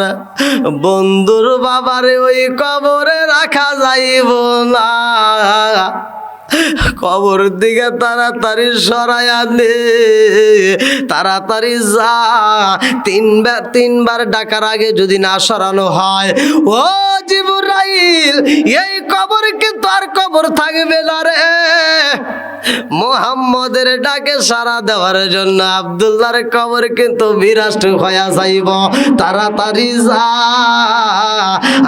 বন্ধুর বাবারে ওই কবরে রাখা যাইব না, কবর দিকে তাড়াতাড়ি সরাই আনে, তাড়াতাড়ি যা। তিনবার ডাকার আগে যদি না সরানো হয়, ও জিবরাইল, এই কবর কিন্তু আর কবর থাকবে না রে। মুহাম্মদের ডাকে সাড়া দেওয়ার জন্য আব্দুল্লাহর কবর কিন্তু বিরাষ্ট হয়ে যাইব। তাড়াতাড়ি যা।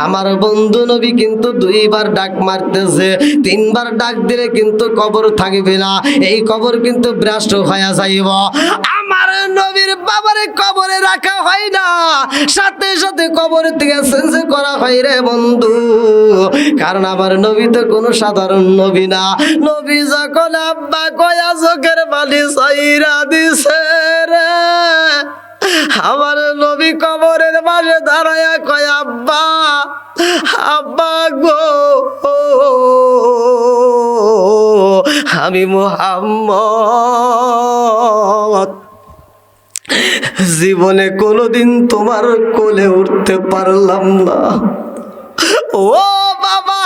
আমার বন্ধু নবী কিন্তু 2বার ডাক মারতেছে, 3বার ডাক দিলে কিন্তু কবর থাকবে না, এই কবর কিন্তু বিরাষ্ট হয়ে যাইব। আমার নবীর বাবার কবরে রাখা হয় না, সাথে সাথে কবর থেকে চেঞ্জ করা হয় রে বন্ধু। কারণ আমার নবী তো কোনো সাধারণ নবী না। নবী যখন আব্বা কয়া চোখের পানি সাইরা দিছে রে, আমার নবী কবরের পাশে দাঁড়ায়া কয়, আব্বা, আব্বা গো, আমি মুহাম্মদ জীবনে কোনোদিন তোমার কোলে উঠতে পারলাম না। ও বাবা,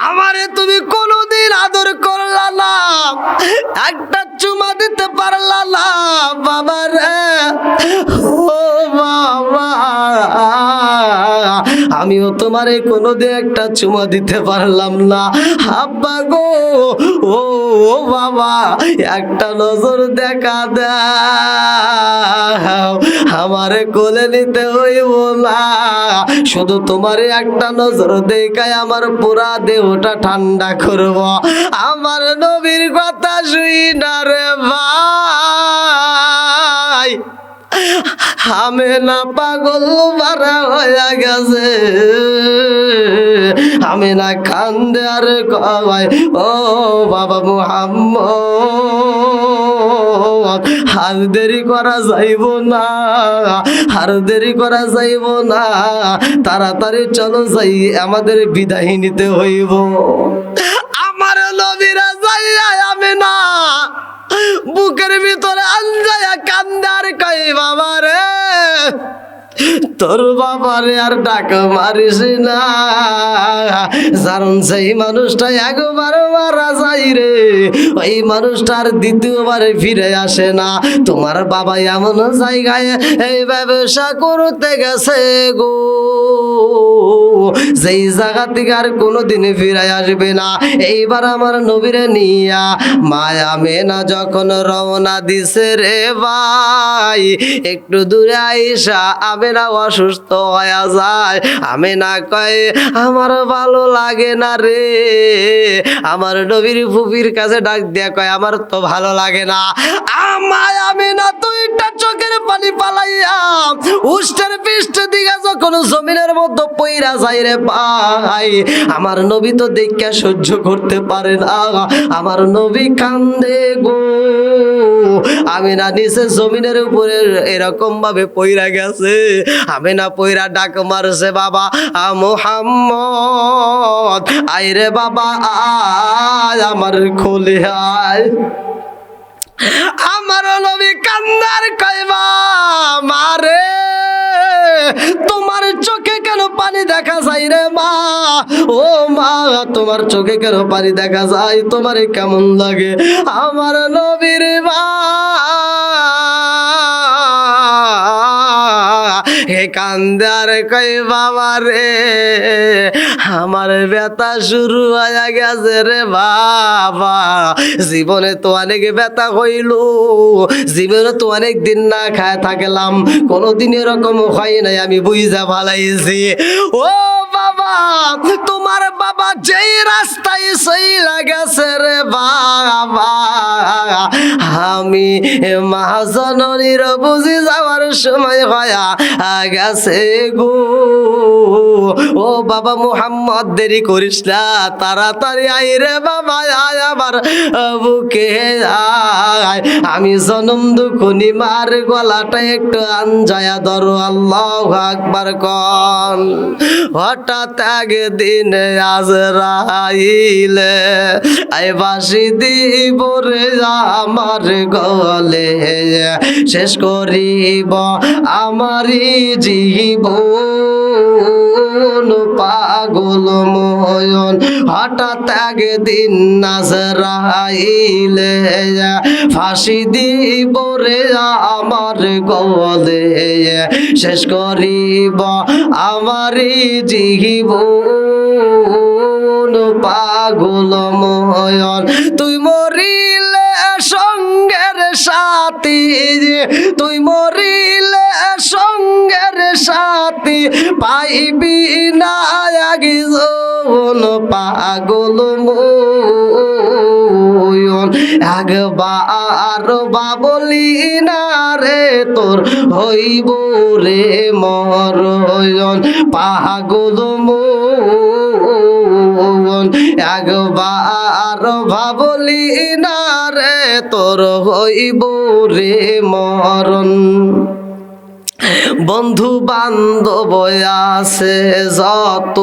আমারে তুমি কোনোদিন আদর করলা না, একটা চুমা দিতে পারলা না বাবা রে। ও বাবা, আমিও তোমারে কোনোদিন একটা চুমা দিতে পারলাম না। আব্বা গো, ও বাবা, একটা নজর দেখা দাও, আমারে কোলে নিতে হইব না, শুধু তোমারে একটা নজর দেখায় আমার পুরা দেহটা ঠান্ডা করব। আমার নবীর কথা শুই না রে ভাই, আমি না পাগল মারা হয়ে গেছে। আমি না কান্দে আর কয়, ও বাবা মুহাম্মদ, আর দেরি করা যাইব না, আর দেরি করা যাইব না, তাড়াতাড়ি চলো যাই, আমাদের বিদায় নিতে হইব। আমার নবীরা যাইয়া আমি না বুকের ভিতরে আঞ্জায়া কান্দার কই, বাবা রে, তোর বাবারে আর ডাক মারিস না, কারণ সেই মানুষটা একবার মারা যায় রে, ওই মানুষটা আর দ্বিতীয়বারে ফিরে আসে না। তোমার বাবা এমন জায়গায় এই ব্যবসা করতে গেছে গো, যেই জায়গা থেকে আর কোনোদিন ফিরে আসবে না। এইবার আমার নবীরে নিয়া মায়া মেনা যখন রওনা দিছে রে ভাই, একটু দূরে আইসা আমেনা অসুস্থ হয়ে যায়। আমেনা কয়, আমার ভালো লাগে না রে। আমার নবীর ফুপির কাছে ডাক দিয়া কয়, আমার তো ভালো লাগে না। আমায় আমেনা 2টা চোখের পানি পালাইয়া উষ্টের পৃষ্ঠ দিকে যখন জমিনের মধ্যে পইরা যায় রে ভাই, আমার নবী তো দেখা সহ্য করতে পারে না, আমার নবী কান্দে গো। আমিনা নিচে জমিনের উপরে এরকম ভাবে পইরা গেছে। আমিনা পইরা ডাক মারছে, বাবা মুহাম্মদ, আয় রে বাবা আয়, আমার কোলে আয়। আমার নবী কান্দার কইবা, মারে তোমার চোখে কেন পানি দেখা যায় রে মা, ও মা, তোমার চোখে কেন পানি দেখা যায়, তোমারে কেমন লাগে? আমার নবীর মা হে কান্দার কই, বাবা রে, আমার ব্যথা শুরু হয়ে গেছে রে বাবা। জীবনে তো অনেক ব্যথা হইল, জীবনে তো অনেক দিন না খায় থাকলাম, কোনোদিন এরকম হয় নাই, আমি বুঝা ভালাইছি। ও বাবা, তোমার বাবা যেই রাস্তায় চইলা গেছে রে বাবা, আমি মহাজননীর বুঝি যাওয়ার সময় হয়া গেছে গো। ও বাবা মুহাম্মদ, দেরি করিস না, তাড়াতাড়ি আয় রে বাবা, আয় আমার বুকে আয়। আমি জনম দুখুনি মার গলাটা একটু আঞ্জায়া ধরো, আল্লাহু আকবার কন। হঠাৎ একদিন আজরাইল আই বাঁশি দিব রে আমার গলে, শেষ করিব আমারি জীবন পাগল ময়ন হঠাৎ একদিন নাজরাইলে ফাঁসি দিব রে আমার গলে শেষ করিব আমারি জীবন পাগল ময়ন তুই মরিলে সঙ্গের সাথী তুই মরিলে সঙ্গের সাথী পাইবি না একজন পাগল ময়ন একবার বাবলি না রে তোর হইব রে মরণ পাগল মন একবার ভাবলি না রে তোর হইব রে মরণ বন্ধু বান্ধব আছে যত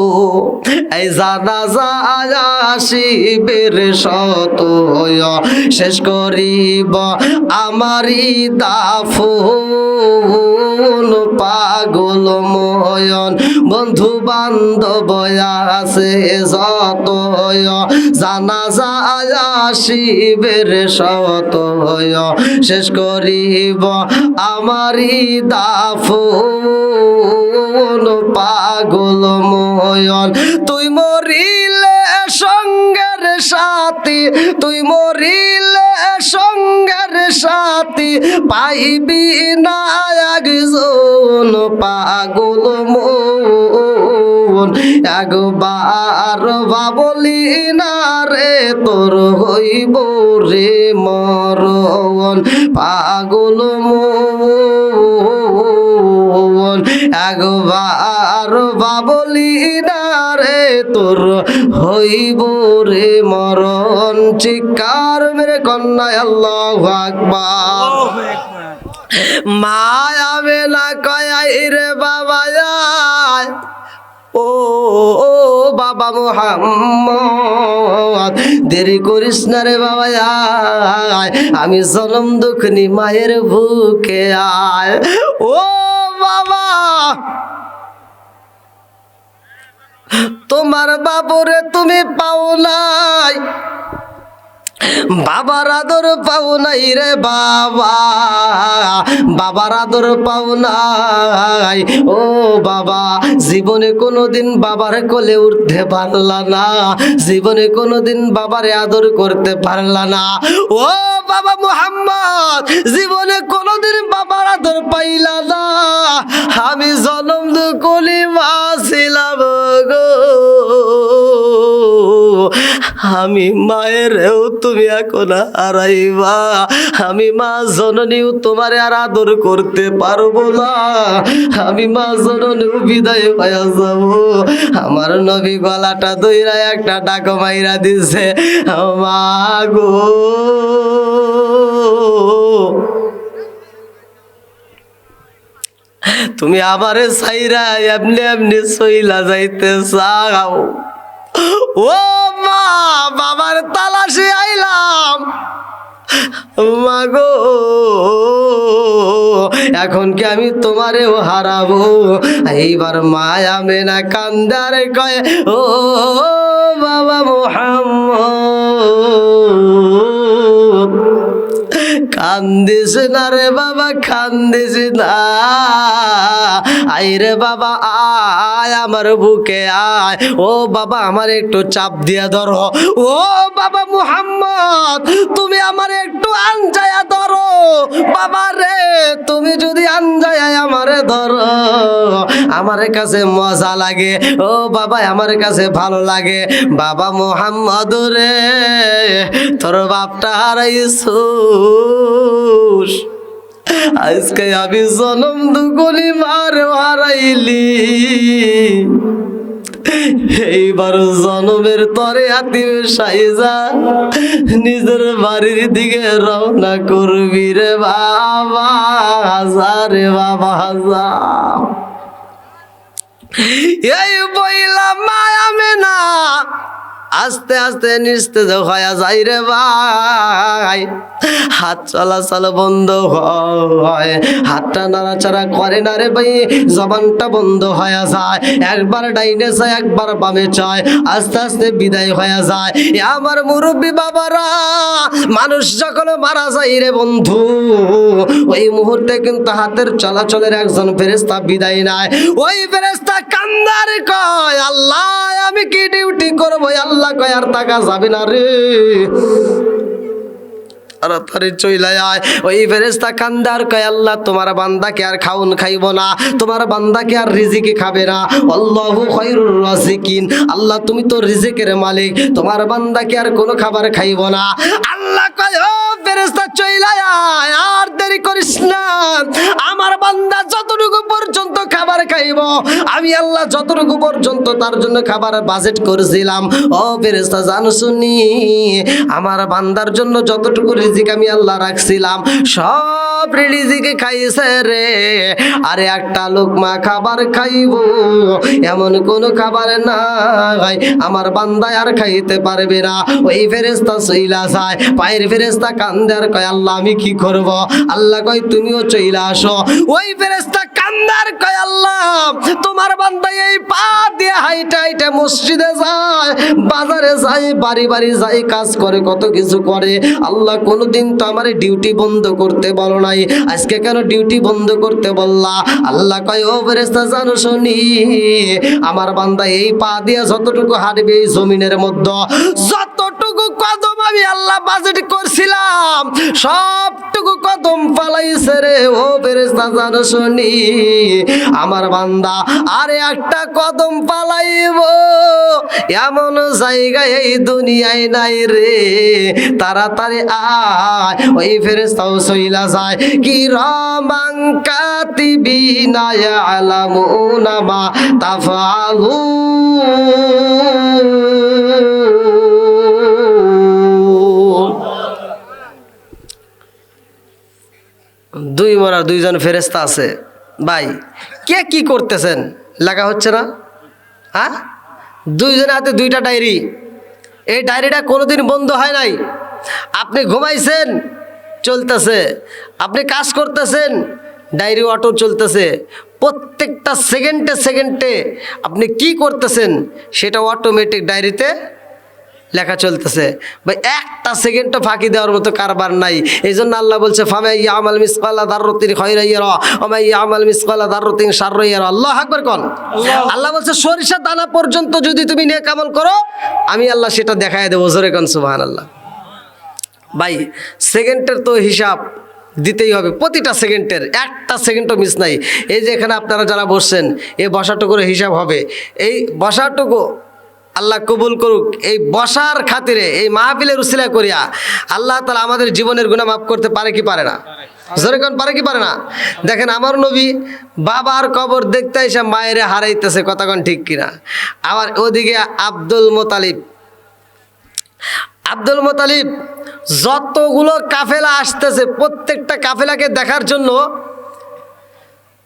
এই জানাজা শিবের শত শেষ করিব আমারি দাফন পাগল ময়ন বন্ধু বান্ধব আছে যত জানাজা শিবের শত শেষ করিব আমারি দাফন পাগল ময়ন তুই মরিলে সঙ্গের সাথী তুই মরিলে সঙ্গের সাথী পাইবি না একজন পাগল মন একবার ভাবলি না রে তোর হইব রে মরণ পাগল মন একবার ভাবলি না রে তোর হইব রে মরণ চিৎকার মেরে কন্যায় আল্লাহু আকবার মায়াবে না কয়াই রে বাবা ও বাবা মুহাম্মদ দেরি করিস না রে বাবা আয় আমি জনম দুঃখনি মায়ের বুকে আয় ও বাবা তোমার বাবুরে তুমি পাও নাই বাবার আদর পাও নাই রে বাবা বাবার আদর পাও নাই ও বাবা জীবনে কোনোদিন বাবার কোলে উঠতে পারলা না জীবনে কোনোদিন বাবারে আদর করতে পারলা না ও বাবা মুহাম্মদ জীবনে কোনোদিন বাবার আদর পাইলা না আমি জনম দুঃখলি মা ছিলাম গো আমি মায়েরও তুমি এখন হারাইবা আমি মা জননীও তোমারে আর আদর করতে পারবো না আমি মা জননীও বিদায় হয়ে যাব আমার নবী গলাটা দইরা একটা ডাক মাইরা দিছে মা গো তুমি আমারে ছাইরা এমনি এমনি সইলা যাইতে চাও ও মা বাবার তালাশে আইলাম মাগো এখন কি আমি তোমারেও হারাবো এইবার মায়া মেনা কান্দারে কয় ও বাবা মুহাম্মদ কান্দিস না রে বাবা কান্দিস না আই রে বাবা আয় আমার বুকে আয় ও বাবা আমার একটু চাপ দিয়া ধরো ও বাবা মুহাম্মদ তুমি আমার একটু আনজায়া ধরো বাবা রে তুমি যদি আনজায়া আমারে ধরো আমার কাছে মজা লাগে ও বাবা আমার কাছে ভালো লাগে বাবা মুহাম্মদ রে তোর বাপটা হারাইছো আজকে আমি জনম দুগুলি মার হারাইলি এইবার জনমের তরে হাতিম সাইজা নিজের বাড়ির দিকে রওনা করবি রে বাবা রে বাবা যা এই বইলা মায়া মেনা আস্তে আস্তে নিস্তেজ হয়ে যায় রে ভাই, হাত চলাচল বন্ধ হয়, হাতটা নাড়াচাড়া করে না রে ভাই, জবানটা বন্ধ হয়ে যায়, একবার ডাইনে চায় একবার বামে চায়, আস্তে আস্তে বিদায় হয়ে যায়। এ আমার মুরব্বী বাবারা, মানুষ যখন মারা যায় রে বন্ধু, ওই মুহূর্তে কিন্তু হাতের চলাচলের একজন ফেরেশতা বিদায় নেয়। ওই ফেরেশতা কান্দার কয়, আল্লাহ আমি কি ডিউটি করবো? আল্লাহ কয় আর টাকা যাবে না রে, তাড়াতাড়ি চইলা যায়। ওই ফেরেশতা কান্দার কয়, আল্লাহ তোমার বান্দাকে আর খাউন খাইব না, তোমার বান্দাকে আর রিজিক খাবে না। আল্লাহু খায়রুর রাজিকিন, আল্লাহ তুমি তো রিজিকের মালিক, তোমার বান্দাকে আর কোনো খাবার খাইব না। আল্লাহ কয়, ও ফেরেশতা চইলা আয়, আর দেরি করিস না, আমার বান্দা যতটুকু পর্যন্ত খাবার খাইব, আমি আল্লাহ যতটুকু পর্যন্ত তার জন্য খাবার বাজেট করেছিলাম, ও ফেরেশতা জানো শুনি, আমার বান্দার জন্য যতটুকু রিজিক আমি আল্লাহ রাখছিলাম সব রিজিকে খাইছে রে, আরে একটা লোকমা খাবার খাইব এমন কোনো খাবার নাই আমার বান্দা আর খাইতে পারবে না। ওই ফেরেশতা চইলা যায়, পায়ের ফেরেশতা কান্দে আর কয়, আল্লাহ আমি কি করব? আল্লাহ কয় তুমিও চইলা আসো। ওই ফেরেশতা কান্দার কয়, আল্লাহ তোমার বান্দা এই পা দিয়ে হাইটা হাইটা মসজিদে যায়, বাজারে যায়, বাড়ি বাড়ি যায়, কাজ করে, কত কিছু করে, আল্লাহ কোনোদিন তো আমার ডিউটি বন্ধ করতে বলো নাই, আজকে কেন ডিউটি বন্ধ করতে বললা? আল্লাহ কয়, ও ফেরেশতা জানো শুনি, আমার বান্দা এই পা দিয়ে যতটুকু হাঁটবে এই জমিনের মধ্যে, যতটুকু কদম আমি আল্লাহ বাজেট করছিলাম সবটুকু কদম ফালাইছে রে। ও ফেরেশতা জানো শুনি, আমার বান্দা আরে একটা কদম পালাইব এমন জায়গায় এই দুনিয়ায় নাই রে, তাড়াতাড়ি আয়। ওই ফেরেশতাও চইলা যায়, কিরামান কাতিবিনা ইয়ালামুনা মা তাফআলুন। দুই মরা দুইজন ফেরেশতা আছে ভাই, কে কি করতেছেন লেখা হচ্ছে না? হ্যাঁ, দুইজনের হাতে দুইটা ডায়েরি, এই ডায়েরিটা কোনোদিন বন্ধ হয় নাই। আপনি ঘুমাইছেন চলতেছে, আপনি কাজ করতেছেন ডায়েরি অটো চলতেছে, প্রত্যেকটা সেকেন্ডে সেকেন্ডে আপনি কি করতেছেন সেটা অটোমেটিক ডায়েরিতে লেখা চলতেছে ভাই, একটা সেকেন্ডও ফাঁকি দেওয়ার মতো কারবার নাই। এই জন্য আল্লাহ বলছে, ফামাই ইয়ামাল মিসকালা দাররাতিন খায়রান ইয়ারা ওয়া মান ইয়ামাল মিসকালা দাররাতিন শাররান ইয়ারা। আল্লাহু আকবার কোন। আল্লাহ বলছে সরিষা দানা পর্যন্ত যদি তুমি নেক আমল করো আমি আল্লাহ সেটা দেখায় দেবো। জোরে কোন সুবহানাল্লাহ। ভাই সেকেন্ডের তো হিসাব দিতেই হবে, প্রতিটা সেকেন্ডের একটা সেকেন্ডও মিস নাই। এই যে এখানে আপনারা যারা বসছেন, এই বসাটুকুর হিসাব হবে, এই বসাটুকু আল্লাহ কবুল করুক। এই বসার খাতিরে এই মাহফিলের উসিলা করিয়া আল্লাহ তাআলা আমাদের জীবনের গুনাহ মাফ করতে পারে কি পারে না? জোরে কোন পারে কি পারে না? দেখেন আমার নবী বাবার কবর দেখতে এসে মায়েরে হারাইতেছে, কথা কোন ঠিক কিনা? আবার ওদিকে আব্দুল মোতালিব যতগুলো কাফেলা আসতেছে প্রত্যেকটা কাফেলাকে দেখার জন্য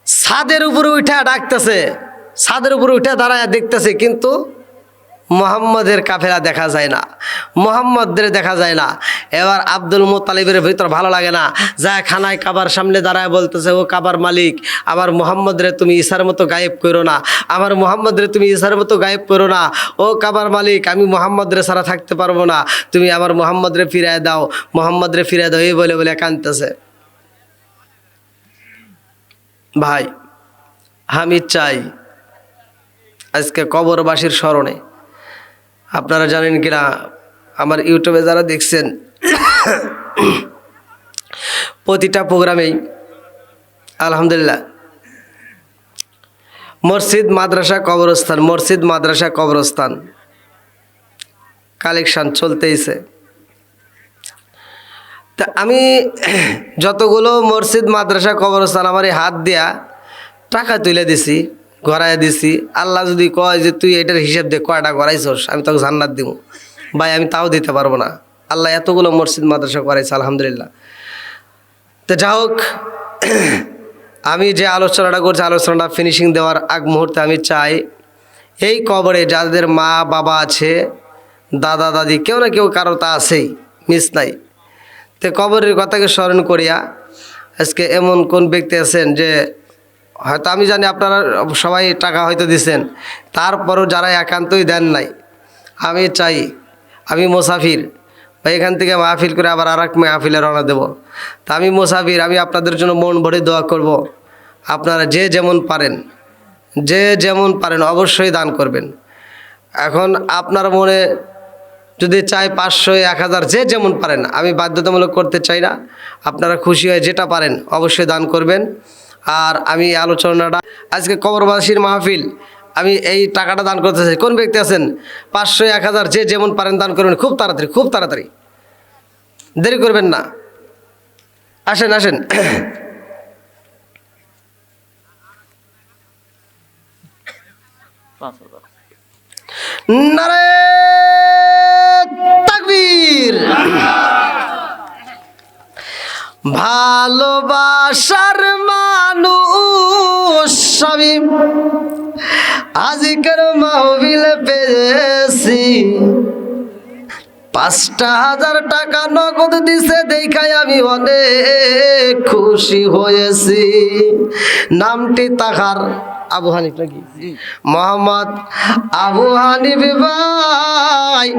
ছাদের উপরে উঠে ডাকতেছে, ছাদের উপরে উঠে দাঁড়ায় দেখতেছে, কিন্তু মোহাম্মদের কাফেলা দেখা যায় না, মোহাম্মদের দেখা যায় না। এবার আব্দুল মোতালিবের ভিতর ভালো লাগে না, যা খানায় কাবার সামনে দাঁড়ায় বলতেছে, ও কাবার মালিক, আমার মোহাম্মদরে তুমি ঈসার মতো গায়েব করো না, আমার মোহাম্মদরে তুমি ঈসার মতো গায়েব করো না, ও কাবার মালিক আমি মোহাম্মদরে ছাড়া থাকতে পারবো না, তুমি আমার মোহাম্মদরে ফিরায় দাও, মোহাম্মদরে ফিরায় দাও, এই বলে বলে কাঁদতেছে। ভাই আমি চাই আজকে কবরবাসীর স্মরণে, আপনারা জানেন কিনা আমার ইউটিউবে যারা দেখছেন প্রতিটা প্রোগ্রামেই আলহামদুলিল্লাহ মসজিদ মাদ্রাসা কবরস্থান কালেকশন চলতেইছে। তা আমি যতগুলো মসজিদ মাদ্রাসা কবরস্থান আমার এই হাত দিয়া টাকা তুলে দিছি, গড়াই দিছি, আল্লাহ যদি কয় যে তুই এটার হিসাব দে কয়টা গড়াইছস, আমি তোকে জান্নাত দিব, ভাই আমি তাও দিতে পারবো না। আল্লাহ এতগুলো মসজিদ মাদ্রাসা করাইছে আলহামদুলিল্লাহ। তো যা হোক, আমি যে আলোচনাটা করছি আলোচনাটা ফিনিশিং দেওয়ার আগ মুহূর্তে আমি চাই এই কবরে যাদের মা বাবা আছে দাদা দাদি কেউ না কেউ কারো তা আছেই, মিস নাই। তো কবরের কথাকে স্মরণ করিয়া আজকে এমন কোন ব্যক্তি আছেন যে হয়তো আমি জানি আপনারা সবাই টাকা হয়তো দিছেন, তারপরও যারা একান্তই দেন নাই, আমি চাই, আমি মুসাফির বা এখান থেকে মাহফিল করে আবার আর এক মাহফিলে রওনা দেব। তা আমি মুসাফির, আমি আপনাদের জন্য মন ভরে দোয়া করব। আপনারা যে যেমন পারেন অবশ্যই দান করবেন। এখন আপনার মনে যদি চাই 500, 1000, যে যেমন পারেন, আমি বাধ্যতামূলক করতে চাই না। আপনারা খুশি হয়ে যেটা পারেন অবশ্যই দান করবেন। আর আমি এই আলোচনাটা আজকে কবরবাসীর মাহফিল, আমি এই টাকাটা দান করতে চাই। কোন ব্যক্তি আছেন 500, 1000, যে যেমন পারেন দান করবেন, খুব তাড়াতাড়ি, দেরি করবেন না। আসেন আসেন। নারে তাকবীর। ভালোবাসার মানুষ আমি আজকের মাহফিল পেয়েছি, 5,000 টাকা নগদ দিছে দেখাই আমি অনেক খুশি হয়েছি। নামটি তাহার আবু হানিফ নাকি? মোহাম্মদ আবু হানিফ ভাই,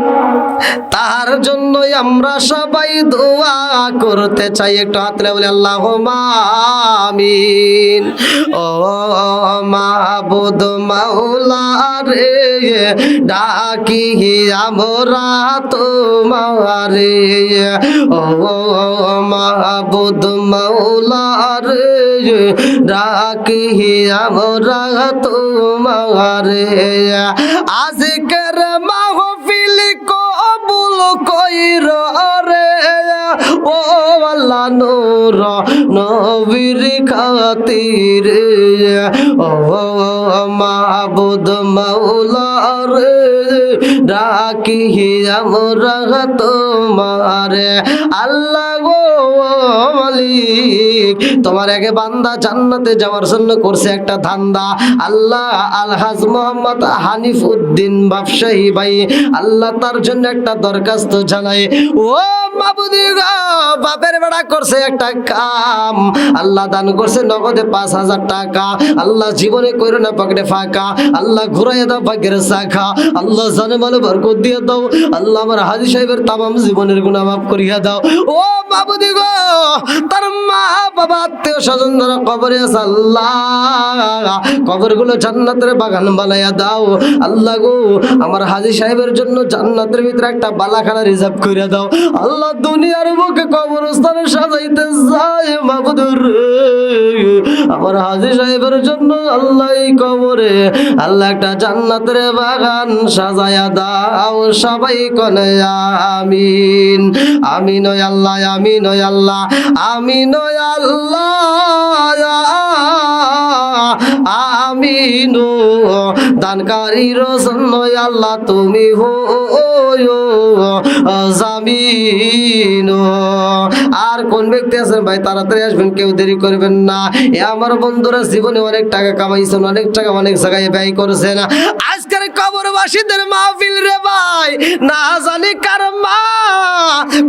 তার জন্যই আমরা সবাই দোয়া করতে চাই। একটু হাত তুলে বলি আল্লাহুম্মা আমিন। ও মাহবুদ মাওলা রে, ডাকি আমরা তোমারে। ও মাহবুদ মাওলা রে, ডাকি আমরা তোমারে। আজকের মাহফিল কবুল কইর রে, ও আল্লাহ নূর নবীর খাতিরে। ও মাহবুদ মাওলা রে, ডাকি আমরা তোমারে। আল্লাহ গো মালিক, তোমার এক বান্দা জান্নাতে যাওয়ার জন্য করছে একটা ধান্দা। আল্লাহ আলহাজ মোহাম্মদ হানিফ উদ্দিন ব্যবসায়ী ভাই, আল্লাহ তার জন্য একটা দরখাস্ত জানাই। ও মাবুদি গো, বাপের বেড়া করছে একটা কাম, আল্লাহ দান করছে নগদে 5,000 টাকা। আল্লাহ জীবনে কইরো না পকেটে ফাঁকা, আল্লাহ ঘুরাইয়া দাও ভাগ্যের শাখা। আল্লাহ জানে মালে বরকত দিয়ে দাও। আল্লাহ আমার হাজী সাহেবের তামাম জীবনের গুনাহ মাফ করিয়া দাও। ও মাবুদি গো, তার মা বাবা আত্মীয় স্বজন যারা কবরে আছে, আল্লাহ কবরগুলো জান্নাতের বাগান বানাইয়া দাও। আল্লাহ গো, আমার হাজী সাহেবের জন্য জান্নাতের ভিতরে একটা বালাখানা রিজার্ভ করে দাও। আল্লাহ দুনিয়ার বুকে কবরস্থানে সাজাইতে যায় মাবুদুর, আমার হাজী সাহেবের জন্য আল্লাহ এই কবরে আল্লাহ একটা জান্নাতের বাগান সাজায়া দাও। সবাই কনে আমিন। আমিন ও আল্লাহ, আমিন ও আল্লাহ, আমিন ও আল্লাহ, আমিন। দানকারীর জন্য আল্লাহ তুমি হো জামিন। আর কোন ব্যক্তি আছেন ভাই তাড়াতাড়ি আসবেন, কেউ দেরি করবেন না। এ আমার বন্ধুরা জীবনে অনেক টাকা কামাইছেন, অনেক টাকা অনেক জায়গায় ব্যয় করেছেন। আজকের কবরবাসীদের মাহফিল রে ভাই, না জানি কার মা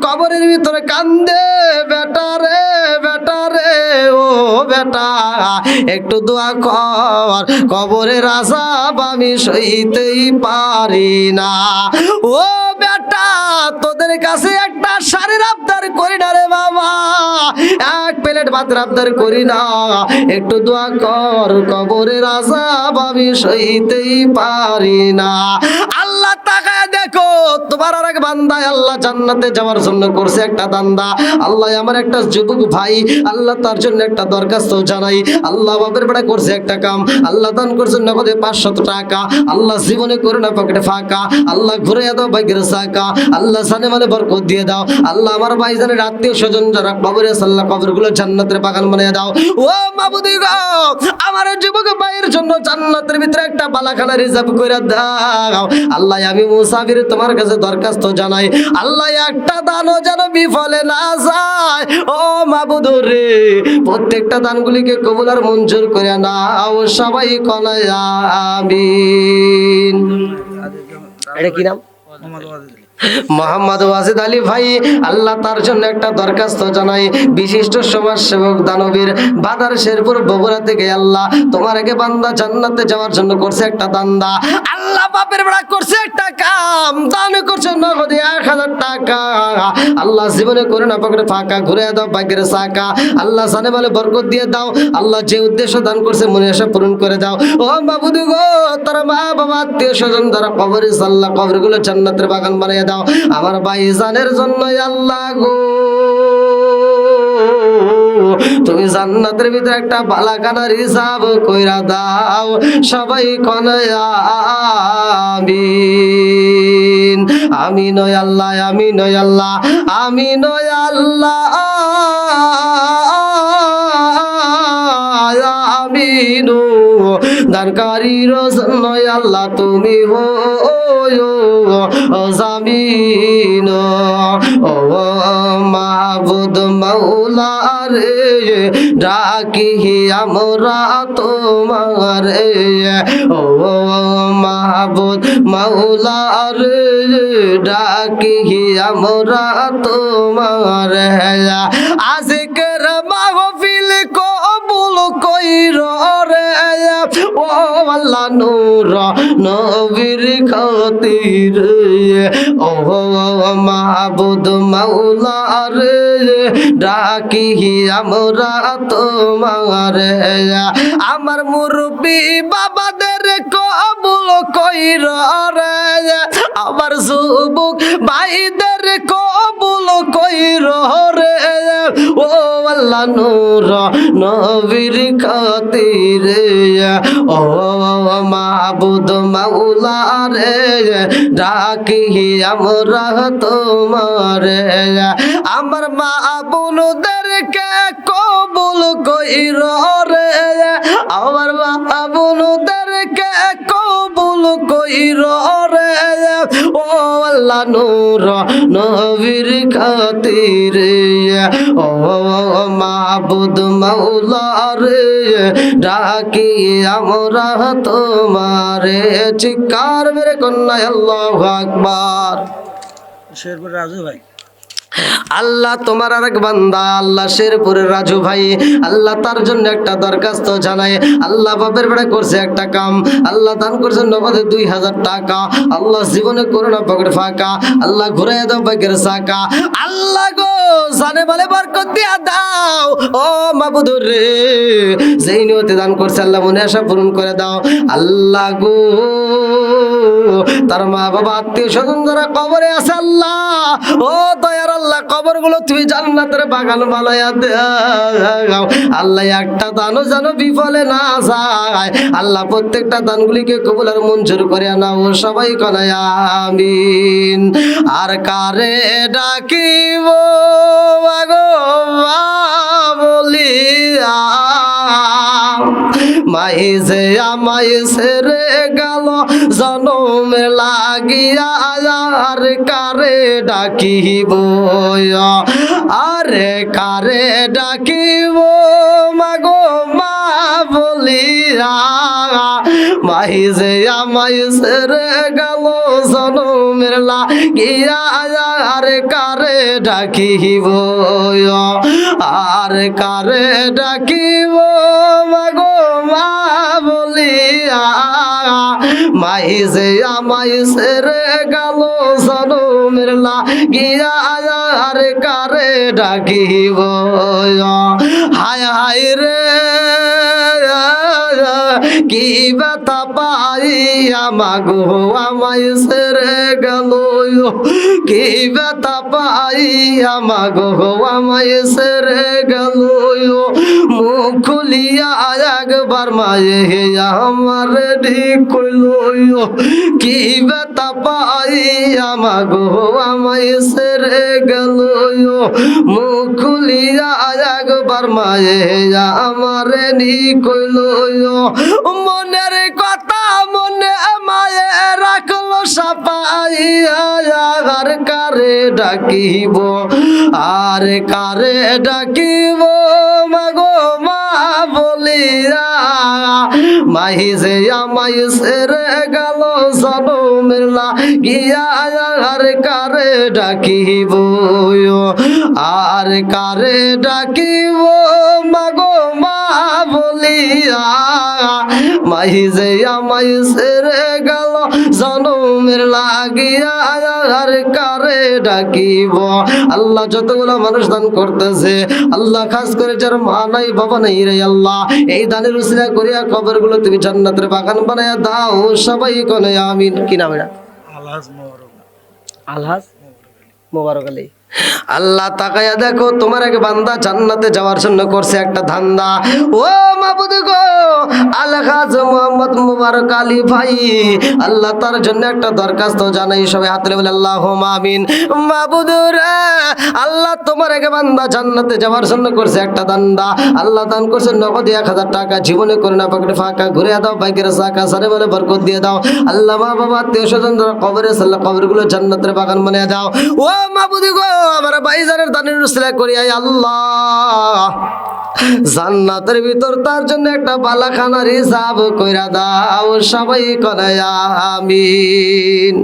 কবরের ভিতরে কান্দে, বেটা রে বেটা রে, ও বেটা একটু দোয়া কর, কবরের আযাব আমি সইতেই পারি না। ও বেটা, তোদের কাছে একটা শাড়ির আবদার করি না রে বাবা, এক প্লেট ভাতের আবদার করি না, একটু দোয়া কর, কবরের আযাব আমি সইতেই পারি না। আল্লাহ তাকায় দেখো, তোমার আর এক বান্দায় আল্লাহ জান্নাতে যাওয়ার জন্য করছে একটা দান্দা। আল্লাহ আমার একটা যুবক ভাই, আল্লাহ তার জন্য একটা দরখাস্ত জানাই। আল্লাহ বাপের বেড়া করছে একটা কাম, আল্লাহ দান করছেন নগদে 500 টাকা। আল্লাহ জীবনে করে না পকেটে ফাঁকা, আল্লাহ ঘুরে দাও ভাগ্যের চাকা, আল্লাহ জানে মানে বরকত দিয়ে দাও। আল্লাহ আমার ভাই জানের আত্মীয় স্বজন যারা কবরে আছে, আল্লাহ কবরগুলো জান্নাতের বাগান বানিয়ে দাও। ও মাবুদি গো, আমার যুবক ভাইয়ের জন্য জান্নাতের ভিতরে একটা বালাখানা রিজার্ভ করে দাও। আল্লাহ আমি মুসাফির তোমার কাছে দরখাস্ত জানাই, আল্লাহ একটা দানও যেন বিফলে না যায়। ও মাবুদ রে, প্রত্যেকটা দানগুলিকে কবুল আর মঞ্জুর করে নাও। সবাই কনায় আমিন। এটা কি নাম? মোহাম্মদ ওয়াজিদ আলী ভাই, আল্লাহ তার জন্য একটা দরখাস্ত জানাই। বিশিষ্ট সমাজসেবক দানবীর বাদার শেরপুর বগুড়া থেকে, আল্লাহ তোমার আগে বান্দা জান্নাতে যাওয়ার জন্য করছে একটা দান্দা, আল্লাহ বাপের বেড়া করছে একটা কাম, দান করছে নগদে 1000 টাকা। আল্লাহ জীবনে করে না পকেটে ফাঁকা ঘুরে দাও ভাগ্যের চাকা, আল্লাহ জানে বলে বরকত দিয়ে দাও, আল্লাহ যে উদ্দেশ্য দান করছে মনে আশা পূরণ করে দাও। ও বাবুদু গো, তোর মা বাবা আত্মীয় স্বজন যারা কবরে, আল্লাহ কবরগুলো জান্নাতের বাগান বানিয়ে দাও আমার ভাইজানের জন্য। আল্লাহ গো, তুমি জান্নাতের ভিতরে একটা বালাখানা রিজার্ভ কইরা দাও, সবাই কনে আমিন। আমিন ও আল্লাহ, আমিন ও আল্লাহ, আমিন ও আল্লাহ, আমিন। দানকারীর জন্য আল্লাহ তুমি হো জামিন। ও মাহবুদ মাওলা রে, ডাকি আমরা তোমার। ও মাহবুদ মাওলা রে, ডাকি আমরা তোমার। আজকের মাহফিল কবুল কইর রে, ও আল্লাহ নূর নবীর খাতির। ও মাহবুদ মাওলা রে, ডাকি আমরা তোমার। আমার মুরব্বি বাবাদের কবুল কইর রে, আমার যুবক ভাইদের কবুল কইর রে, ও আল্লাহ নূর নবীর খাতির। ও মাহবুদ মাওলা রে, ডাকি আমরা তোমার। আমার মা বোনদেরকে কবুল কইর রে, আমার মা বোনদেরকে কবুল কইর রে, ও আল্লাহ নূর নবীর খাতির। ও মাহবুদ মাওলা রে, ডাকি আমরা তোমার। চিৎকার মেরে কন্যা আল্লাহু আকবার। শেরপুর রাজু ভাই, আল্লাহ তোমার আরেক বান্দা, আল্লাহ শেরপুরের রাজু ভাই, আল্লাহ তার জন্য একটা দরখাস্ত জানায়। আল্লাহ বাপের বেড়া করছে একটা কাম, আল্লাহ দান করছে নগদে 2000 টাকা। আল্লাহ জীবনে করোনা পকেট ফাঁকা, আল্লাহ ঘুরে দাও ভাগ্যের চাকা। আল্লাহ গো, জানে বলে বরকত দিয়া দাও। ও মাবুদুর রে, যেই নিয়তে দান করছে আল্লাহ মনে আশা পূরণ করে দাও। আল্লাহ গো, তার মা বাবা আত্মীয় স্বজন যারা কবরে আছে, আল্লাহ ও দয়ার আল্লাহ, কবর গুলো তুমি জান্নাতের বাগান বানায়া দাও। আল্লাহ একটা দানও যেন বিফলে না যায়। আল্লাহ প্রত্যেকটা দানগুলিকে কবুল আর মঞ্জুর করে নাও, সবাই কনায় আমিন। আর কারে ডাকিব গো বলিয়া, মাইজে আমায় সেরে গেল জনমে লাগিয়া, আর কারে ডাকিব, আরে কারে ডাকিব মাগো মা বলিয়া, মাইজে আমায় সেরে গেল জনমের লাগিয়া, আর কারে ডাকিব, আর কারে ডাকিব মাগো মা বলিয়া, মাইজে আমায় সেরে গেল জনমের লাগিয়া, আর কারে ডাকিব। হায় হায় রে, কি ব্যথা পাইয়া মাগো আমায় সেরে গেল, কি ব্যথা পাইয়া মাগো আমায় সেরে গেল, মুখ খুলিয়া একবার মায়ে আমার ঠিক কইল, কি ব্যথা পাইয়া মাগো আমায় সেরে গেল, মুখ খুলিয়া একবার মায়ে আমার নি কইল, মনের কথা মনে মায়ে রাখলো সাপাইয়া, আর কারে ডাকিব, আর কারে ডাকিব মাগো মা বলিয়া, মাহিজে আমায় সেরে গেল জনমের লাগিয়া, আর কারে ডাকিব আর কারে ডাকিব মাগো মা বলিয়া মাহি যে আমায় ছেড়ে গেল জনমের লাগিয়া আর কারে ডাকিব আল্লাহ যতগুলো মানুষ দান করতেছে আল্লাহ খাস করে যার মা নাই বাবা নাই রে আল্লাহ এই দানের উসিলা করিয়া কবরগুলো তুমি জান্নাতের বাগান বানায়া দাও সবাই কোনে আমিন কি নাম এটা আলহাজ মোবারক আলহাজ মোবারক আলী আল্লাহ তাকায়া দেখো তোমার এক বান্দা জান্নাতে যাওয়ার জন্য করছে একটা ধান্দা ও মাবুদ গো আলহাজ মোহাম্মদ মুবারক আলী ভাই আল্লাহ তার জন্য একটা দরখাস্ত জানাই সবাই হাতে বলে আল্লাহুম্মা আমিন মাবুদ রে আল্লাহ তোমার এক বান্দা জান্নাতে যাওয়ার জন্য করছে একটা ধান্দা আল্লাহ দান করছে নগদ 1000 টাকা জীবনে করে না পকেটে ফাঁকা ঘুরে দাও বাইকের চাকা সারে বলে বরকত দিয়ে দাও আল্লাহ মা বাবা আত্মীয় স্বজন যারা কবরে আল্লাহ কবরগুলো জান্নাতের বাগান বানিয়ে দাও ও মাবুদ গো আমার ভাইজানের দানের উসিলা করিয়া আল্লাহ জান্নাতের ভিতর তার জন্য একটা বালাখানা রিজার্ভ কইরা দাও সবাই কোনে আমিন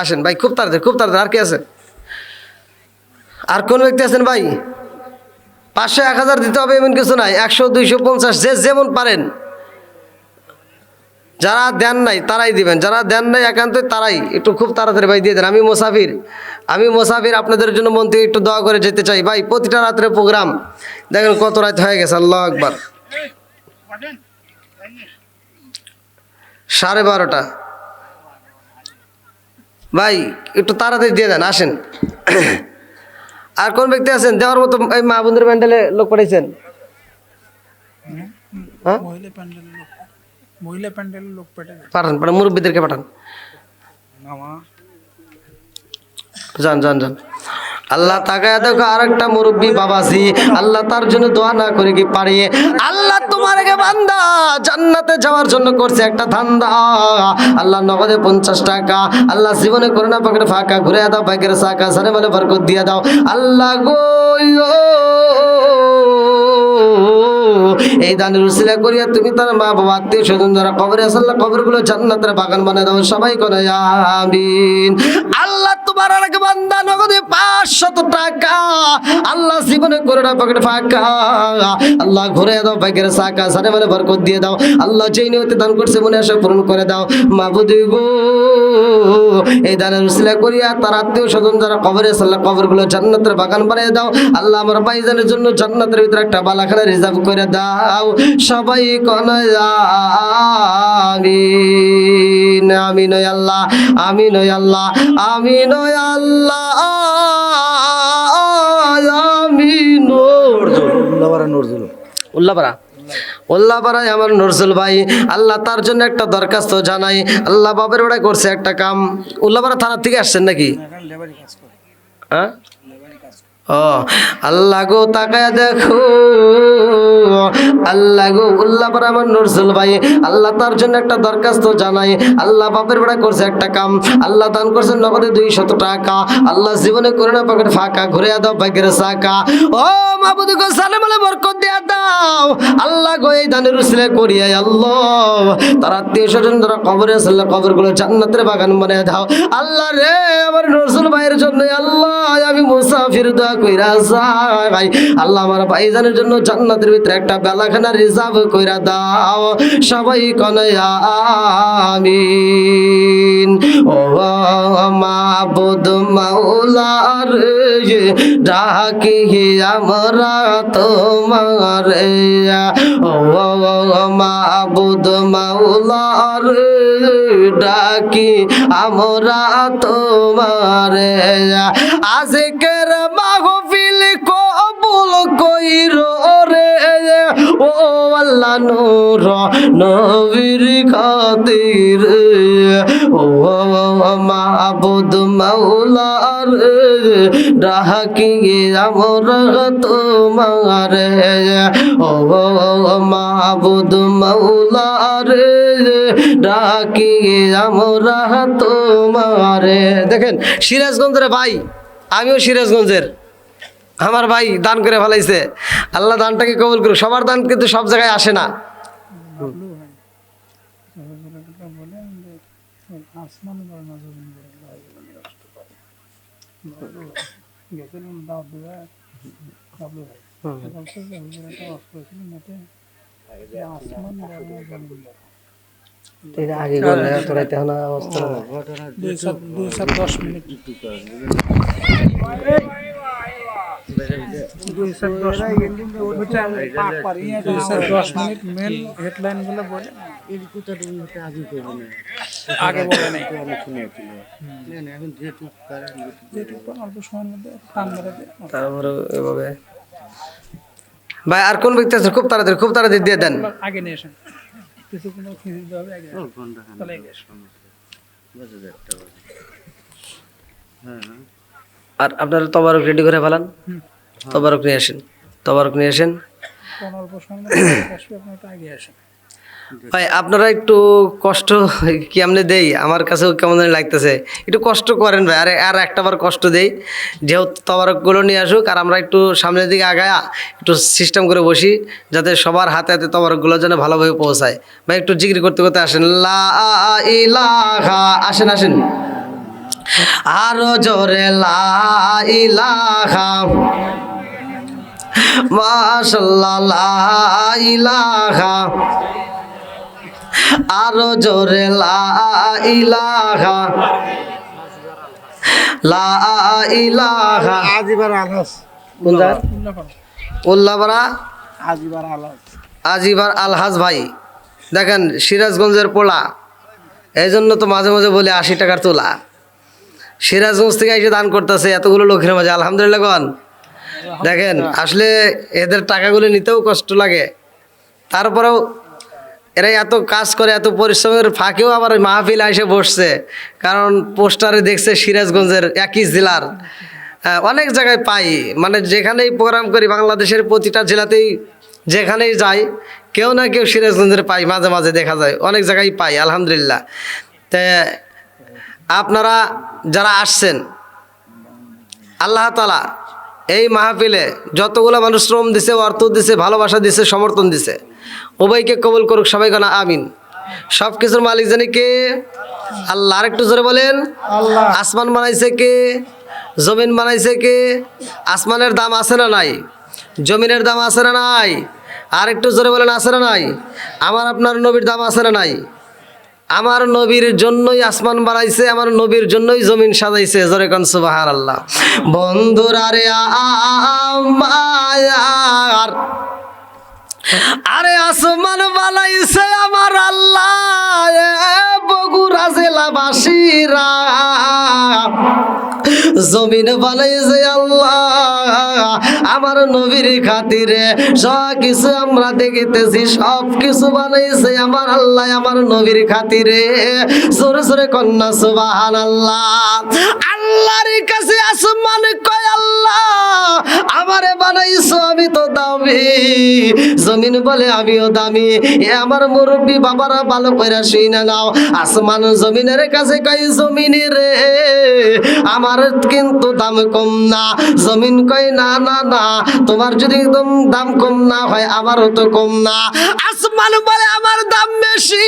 আসেন ভাই খুব তাড়াতাড়ি আর কি আছে আর কোন ব্যক্তি আছেন ভাই 500 1000 দিতে হবে এমন কিছু নাই 100 250 যে যেমন পারেন যারা দেন নাই তারাই দিবেন যারা দেন নাই একান্তই তারাই একটু খুব তাড়াতাড়ি ভাই দিয়ে দেন আমি মোসাফির আপনাদের জন্য মন থেকে একটু দোয়া করে যেতে চাই ভাই প্রতিটা রাতের প্রোগ্রাম দেখেন কত রাত হয়ে গেছে আল্লাহু আকবার 12:30 ভাই একটু তাড়াতাড়ি দিয়ে দেন আসেন আর কোন ব্যক্তি আছেন দেওয়ার মতো এই মা বোনদের প্যান্ডেলে লোক পাঠাইছেন হ্যাঁ মহিলা প্যান্ডেলের লোক পাঠান মুরব্বীদেরকে পাঠান যান আল্লাহ তাকায় দেখো আর একটা মুরব্বী বাবাজি আল্লাহ তার জন্য দোয়া না করে কি পারিয়ে আল্লাহ তোমার আগে বান্দা জান্নাতে যাওয়ার জন্য করছে একটা ধান্দা আল্লাহ নগদে 50 টাকা আল্লাহ জীবনে করে না পকেটে ফাঁকা ঘুরে দাও বাইকের চাকা সারে বলে বরকত দিয়ে দাও আল্লাহ গো এই দানের উসিলা করিয়া তুমি তার মা বাবা আত্মীয় স্বজন যারা কবরে আছে আল্লাহ কবরগুলো জান্নাতের বাগান বানায় দাও সবাই কোনে আমিন আল্লাহ তোমার আর এক বান্দা নগদে 500 টাকা আল্লাহ জীবনে করে না পকেটে ফাঁকা আল্লাহ ঘুরে দাও বাইকের চাকা সারে বলে বরকত দিয়ে দাও আল্লাহ যেই নিয়তে দান করছে মনে আশা পূরণ করে দাও মাবুদ গো এই দানের উসিলা করিয়া তার আত্মীয় স্বজন যারা কবরে আছে আল্লাহ কবরগুলো জান্নাতের বাগান বানিয়ে দাও আল্লাহ আমার ভাইজানের জন্য জান্নাতের ভিতরে একটা বালাখানা রিজার্ভ করে দাও সবাই কোনে আমিন আমিন ও আল্লাহ আমিন ও আল্লাহ আমিন ও আল্লাহ আমিন উল্লাপাড়ায় আমার নজরুল ভাই আল্লাহ তার জন্য একটা দরখাস্ত জানাই আল্লাহ বাপের বেড়ায় করছে একটা কাম উল্লাপাড়া থানা থেকে আসছেন নাকি হ্যাঁ ও আল্লাহ গো তাকায় দেখো আল্লাহ গো উল্লাপাড়া আমার নজরুল ভাই আল্লাহ তার জন্য একটা দরখাস্ত জানাই আল্লাহ বাপের বেড়া করছে একটা কাম আল্লাহ দান করছেন নগদে 200 টাকা আল্লাহ জীবনে করে না পকেট ফাঁকা ঘুরে দাও বাইকের চাকা ও মাবুদ গো সালে বলে বরকত দিয়া দাও আল্লাহ গো এই দানের উসিলা করিয়া আল্লাহ তার আত্মীয় স্বজন যারা কবরে আছে আল্লাহ কবরগুলো জান্নাতের বাগান বানিয়ে দাও আল্লাহ রে আমার নজরুল ভাইয়ের জন্য আল্লাহ আমি মুসাফির দোয়া কইরা যাই আল্লাহ আমার ভাইজানের জন্য জান্নাতের ভিতরে একটা বেলাখানা রিজার্ভ কইরা দাও সবাই কোনে আমিন ও মাবুদ মাওলা রে ডাকি আমরা তোমারে ও মাবুদ মাওলা রে ডাকি আমরা তোমারে আজকের মাহফিল কবুল কইরো রে ও আল্লাহ নূর নবীর খাতির ও মাবুদ মাওলা রে ডাকি আমরা তোমারে ও মাবুদ মাওলা রে ডাকি আমরা তোমারে দেখেন সিরাজগঞ্জের ভাই আমিও সিরাজগঞ্জের আমার ভাই দান করে ফেলাইছে আল্লাহ দানটাকে কবুল করুক সবার দান কিন্তু সব জায়গায় আসে না গেছিলাম দাওয়াত দিবে বাবলু ভাই বলছে যে হুজুর একটা ওয়াজ করেছিল নেটে যে আসমান বড় জমিন বড় এটা আগে বলে তোরা তেহনা অবস্থা 210 মিনিট 210 মিনিট মেন হেডলাইন গুলো বলে আগে বলে নাই যেটুকু অল্প সময়ের মধ্যে টান মেরে দেয় তারপরে এভাবে ভাই আর কোন ব্যক্তি আছে খুব তাড়াতাড়ি দিয়ে দেন আগে নিয়ে আসেন কিছুক্ষণ খিঁচে দিতে হবে আগে তাহলে এগিয়ে আসুন। আর আপনারা তবারক রেডি করে ফেলান তবারক নিয়ে আসেন কোন অল্প সময়ের মধ্যে আসবে আপনি একটু আগে আসেন ভাই আপনারা একটু কষ্ট কি আমনে দেই আমার কাছেও কেমন জানি লাগতেছে একটু কষ্ট করেন ভাই আর একটাবার কষ্ট দেই যেহেতু তবারকগুলো নিয়ে আসুক আর আমরা একটু সামনের দিকে আগায়া একটু সিস্টেম করে বসি যাতে সবার হাতে হাতে তবারকগুলো যেন ভালোভাবে পৌঁছায় ভাই একটু জিকির করতে করতে আসেন লা ইলাহা আসেন আরো জোরে লা ইলাহা মাশাআল্লাহ লা ইলাহা আরো জোরে লা ইলাহা আজিবার আলহাস কোন জায়গা উল্লাপাড়া আজিবার আলহাজ ভাই দেখেন সিরাজগঞ্জের পোলা এই জন্য তো মাঝে মাঝে বলে 80 টাকার তোলা সিরাজগঞ্জ থেকে এসে দান করতেছে এতগুলো লোকের মাঝে আলহামদুলিল্লাহ গন দেখেন আসলে এদের টাকাগুলো নিতেও কষ্ট লাগে তারপরেও এরা এত কাজ করে এত পরিশ্রমের ফাঁকেও আবার মাহফিল এসে বসছে কারণ পোস্টারে দেখছে সিরাজগঞ্জের একই জেলার অনেক জায়গায় পাই মানে যেখানেই প্রোগ্রাম করি বাংলাদেশের প্রতিটা জেলাতেই যেখানেই যাই কেউ না কেউ সিরাজগঞ্জের পাই মাঝে মাঝে দেখা যায় অনেক জায়গায় পাই আলহামদুলিল্লাহ তে আপনারা যারা আসছেন আল্লাহ তাআলা এই মাহফিলে যতগুলো মানুষ শ্রম দিছে অর্থ দিছে ভালোবাসা দিছে সমর্থন দিছে উভয়কে কবুল করুক সবাই গানা আমিন সব কিছুর মালিক জানি কে আল্লাহ আরেকটু জোরে বলেন আল্লাহ আসমান বানাইছে কে জমিন বানাইছে কে আসমানের দাম আছে না নাই জমিনের দাম আছে না নাই আরেকটু জোরে বলেন আছে না নাই আমার আপনার নবীর দাম আছে না নাই আমার নবীর জন্যই আসমান বানাইছে আমার নবীর জন্যই জমিন সাজাইছে জোরে কোন সুবহানাল্লাহ বন্ধুরা রে আমার আরে আসমান বানাইছে আমার আল্লাহ বগুড়া জেলাবাসীরা জমিন বানাইছে আল্লাহ আমার নবীর খাতিরে সব কিছু আমরা দেখতেছি সব কিছু বানাইছে আমার আল্লাহ আমার নবীর খাতিরে জোরে জোরে কন্যা সুবহানাল্লাহ আল্লাহর কাছে আসমান কয় আল্লাহ আমারে বানাইছো আমি তো দামি জমিন বলে আমিও দামি এ আমার মুরব্বী বাবারা ভালো করে শুনে নাও আসমান জমিনের কাছে কয় জমিনে রে আমার কিন্তু দাম কম না জমিন কয় না না না তোমার যদি একদম দাম কম না হয় আমারও তো কম না আসমান বলে আমার দাম বেশি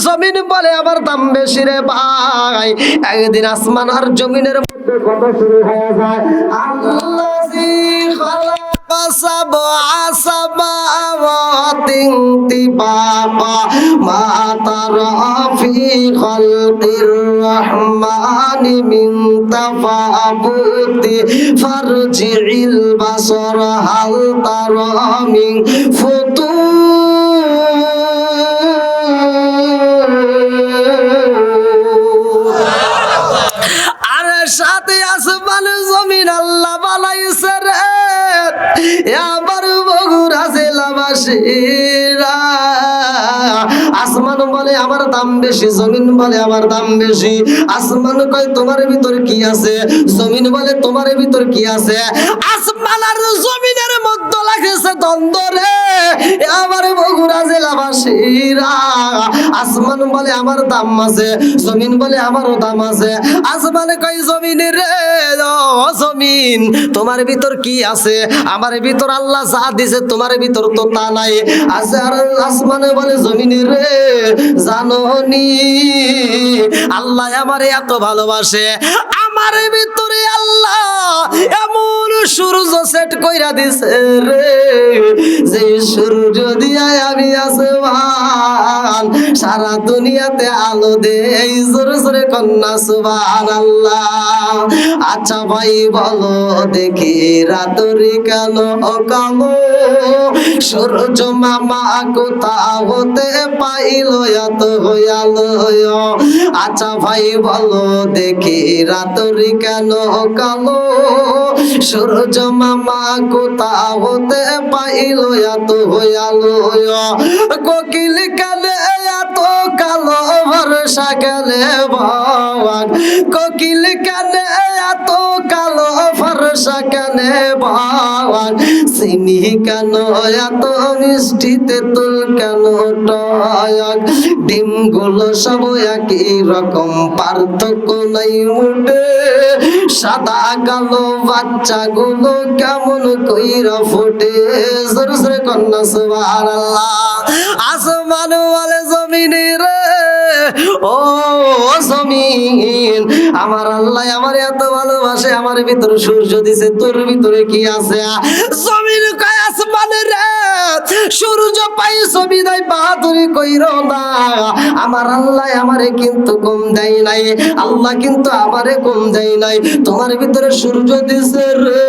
জমিন বলে আমার দাম বেশি রে ভাই একদিন আসমান আর জমিনের মধ্যে কথা শুরু হয়ে যায় আল্লাযী খালাকা সাবআ সামাওয়াতিন তিবাকা মা তারা ফি খালকির রহমানি মিন তাফাবুতি ফারজি'ল বাসার হাল তারা মিন ফুতুর আরে সাথে আসমান জমিন আল্লাহ বানাইছে রে আমার বগুড়া জেলাবাসীরা আসমান বলে আমার দাম বেশি জমিন বলে আমার দাম বেশি আসমান কয় তোমার ভিতর কি আছে জমিন বলে তোমার ভিতর কি আছে আসমান আর জমিনের মধ্যে লাগেছে দ্বন্দ্ব রে আমার বগুড়া জেলাবাসীরা আসমান বলে আমার দাম আছে জমিন বলে আমারও দাম আছে আসমান কয় জমিন রে ও জমিন তোমার ভিতর কি আছে আমার ভিতর আল্লাহ যা দিছে তোমার ভিতর তো তা নাই আছে আর আসমানে বলে জমিন রে জানোনি আল্লাহ আমারে এত ভালোবাসে আমার ভিতরে আল্লাহ এমন সূর্য সেট কইরা দিছে রে, যে সূর্য দিয়া আমি আসমান সারা দুনিয়াতে আলো দেই। জোরে জোরে কন্যা সুবহানাল্লাহ। আচ্ছা ভাই বলো দেখি রাতরি কেন কালো, সূর্য মামা কোথা হতে পাইল এত হইয়ালো। আচ্ছা ভাই বলো দেখি রাতরি কেন কালো, সূর্য মামা কোথা হতে পাইল এত হইয়ালো। কোকিল কালে এত কালো ভরসা গেলে ভগবান, কোকিল কালে এত কালো ভরসা কেনে ভগবান, চিনি কেন এত মিষ্টিতে তুল কেন টয়ক, ডিমগুলো সব একই রকম পার্থক্য নাই মুটে, সাদা কালো বাচ্চাগুলো কেমন কইরা ফুটে। জোরে জোরে কন্যা সুবহানাল্লাহ। আসমান বলে জমিনে রে, ও জমিন আমার আল্লাহ আমার এত ভালোবাসে, আমার ভিতরে সূর্য দিছে, তোর ভিতরে কি আছে? জমিন কয় আসমানে রে, সূর্য পাইছো বিদায় বাহাদুরি কইরো না, আমার আল্লাহ আমারে কিন্তু কম দেয় নাই, আল্লাহ কিন্তু আমারে কম দেয় নাই, তোমার ভিতরে সূর্য দিছে রে,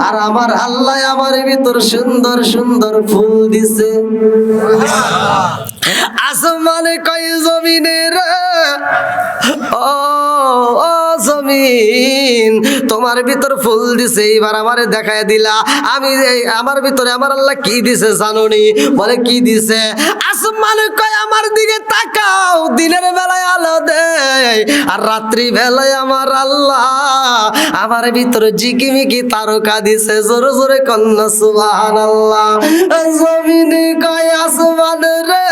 আর আমার আল্লাহ আমার ভিতরে সুন্দর সুন্দর ফুল দিছে। আসমানে কয় জমিনে রে, ও ও জমিন তোমার ভিতর ফুল দিছে, এইবার আমারে দেখায় দিলা, আমি আমার ভিতরে আমার আল্লাহ কি দিছে জানোনি? বলে কি দিছে? আসমান কয় আমার দিকে তাকাও, দিনের বেলায় আলো দেয় আর রাত্রি বেলায় আমার আল্লাহ আমার ভিতরে ঝিকিমিকি তারকা দিছে। জোরে জোরে কন্যা সুবহানাল্লাহ। জমিনে কয় আসমান রে,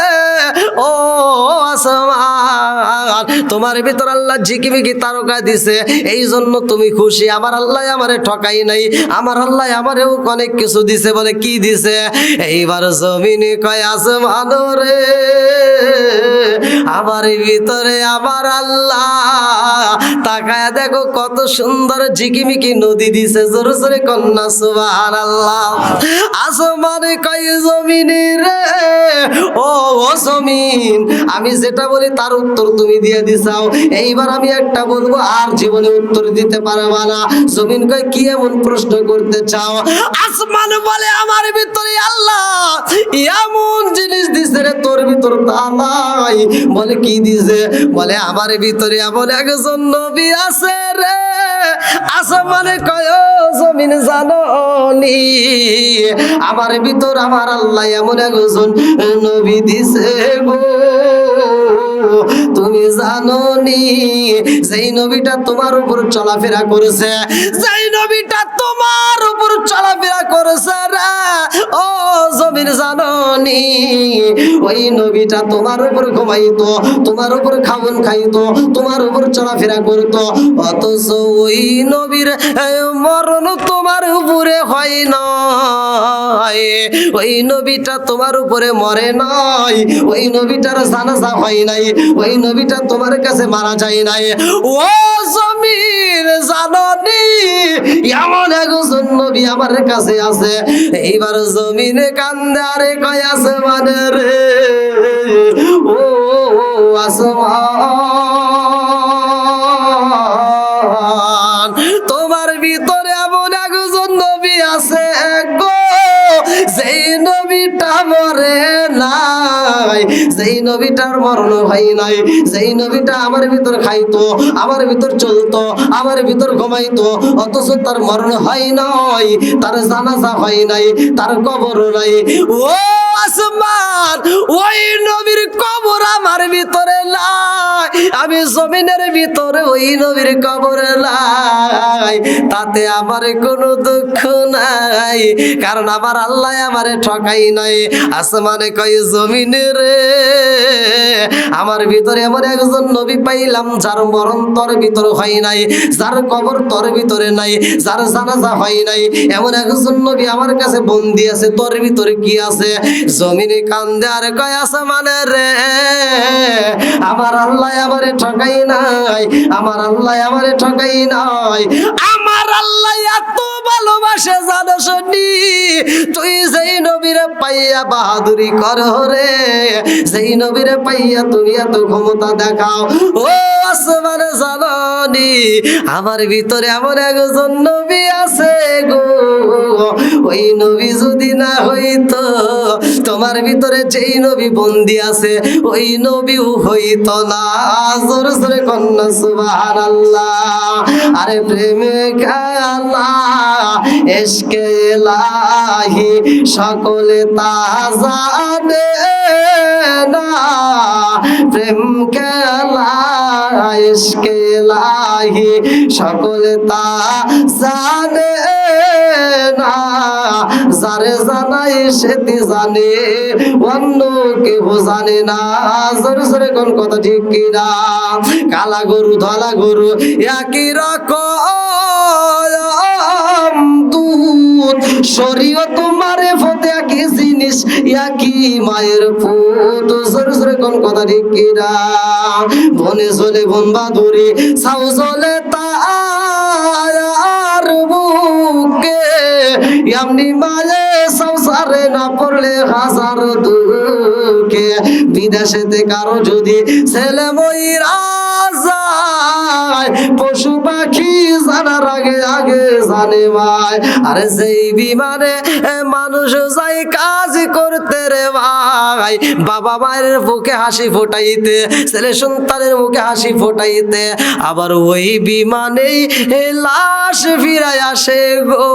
ও আসমান তোমার ভিতর আল্লাহ ঝিকিমিকি তারকা দিছে, এই জন্য তুমি খুশি। আমার আল্লাহ আমারে ঠকাই নাই, আমার আল্লাহ আমারেও অনেক কিছু দিছে। বলে কি দিছে? এইবার জমিনে কয় আসমান রে, আমার ভিতরে আমার আল্লাহ তাকায় দেখো কত সুন্দর ঝিকিমিকি নদী দিছে। জোরে জোরে কন্যা সুবহানাল্লাহ। আসমানে কয় জমিনে রে, ও জমিন আমি যেটা বলি তার উত্তর তুমি দিয়ে দিছাও, এইবার আমি একটা বলবো আর জীবনে উত্তর দিতে পারবা না। জমিন কয় কি এমন প্রশ্ন করতে চাও? আসমান বলে আমার ভিতরে আল্লাহ এমন জিনিস দিছে রে, তোর ভিতর তা নাই। বলে কি দিছে? বলে আমার ভিতরে এমন একজন নবী আছে রে। আসমানে কয় ও জমিন জানো নি, আমার ভিতর আমার আল্লাহ এমন একজন নবী দিছে গো, তুমি জানো নি? যেই নবীটা তোমার উপর চলাফেরা করেছে, যেই নবীটা তোমার উপর চলাফেরা করেছে রে, ও জমিন জানো নি? ওই নবীটা তোমার উপর ঘুমাইতো, তোমার উপর খাওন খাইতো, তোমার উপর চলাফেরা করতো, অথচ ওই নবীর মরণ তোমার উপরে হয় না, ওই নবীটা তোমার উপরে মরে নাই, ওই নবীটার জানাজা হয় নাই, ওই নবীটা তোমার কাছে মারা যায় নাই। ও জমিন জাননি এমন একজন নবী আমার কাছে আছে। এইবার জমিনে কান্দে আরে কয় আসমান রে, ও আসমান তোমার ভিতরে এমন একজন নবী আছে গো, যেই নবীটা মরে নাই, যেই নবীটার মরণ হয় নাই, যেই নবীটা আমার ভিতর খাইতো, আমার ভিতর চলতো, আমার ভিতর ঘুমাইতো, অথচ তার মরণ হয় নাই, তার জানাজা হয় নাই, তার কবর নাই। ও আসমান ওই নবীর কবর আমার ভিতরে নাই, আমি জমিনের ভিতরে ওই নবীর কবর নাই, তাতে আমার কোনো দুঃখ নাই, কারণ আমার আল্লাহ আমারে ঠকাই নাই। আসমানে কয় জমিনে রে, আমার ভিতরে এমন একজন নবী পাইলাম যার মরণ তোর ভিতরে হয় নাই, যার কবর তোর ভিতরে নাই, যার জানাজা হয় নাই, এমন একজন নবী আমার কাছে বন্দি আছে, তোর ভিতরে কি আছে? জমিনে কান্দে আর কয় আসমানে রে, আমার আল্লাহ আমার আমারে ঠকাই নাই, আমার আল্লাহ আমারে ঠকাই নাই। আমার আল্লাহ এত ভালোবাসে জানোস নি? তুই যেই নবীরে পাইয়া বাহাদুরি করো রে, যেই নবীরে পাইয়া তুমি এত ক্ষমতা দেখাও, ও আসমান জানি আমার ভিতরে এমন একজন নবী আছে গো, ওই নবী যদি না হইতো, তোমার ভিতরে যেই নবী বন্দি আছে ওই নবীও হইতো না। জোরে জোরে কন্যা সুবহানাল্লাহ। আরে প্রেমে খেলা ইশকে ইলাহি সকলে তা জানে না, প্রেম খেলা ইশকে ইলাহি সকলে তা জানে না, যারে জানাই সেটি জানে, অন্য কেউ জানে না। জোরে জোরে কোন কথা ঠিক কিনা? কালা গরু ধলা গরু একই রকম দুধ, শরীয়ত মারিফত একই জিনিস, একই মায়ের পুত। জোরে জোরে কোন কথা ঠিক কিনা? বনে চলে বন বাদুরি, ছাউ চলে তার বুকে, এমনি মায়ে সংসারে না পড়লে হাজার দুঃখে। বিদেশেতে কারো যদি ছেলে মইরা যায়, পশু পাখি জানার আগে আগে জানে মায়। আরে যেই বিমানে মানুষ যাই কাজ করতে রে ভাই, বাবা মায়ের মুখে হাসি ফোটাইতে, ছেলে সন্তানের মুখে হাসি ফোটাইতে, আবার ওই বিমানেই লাশ ফিরায় আসে গো।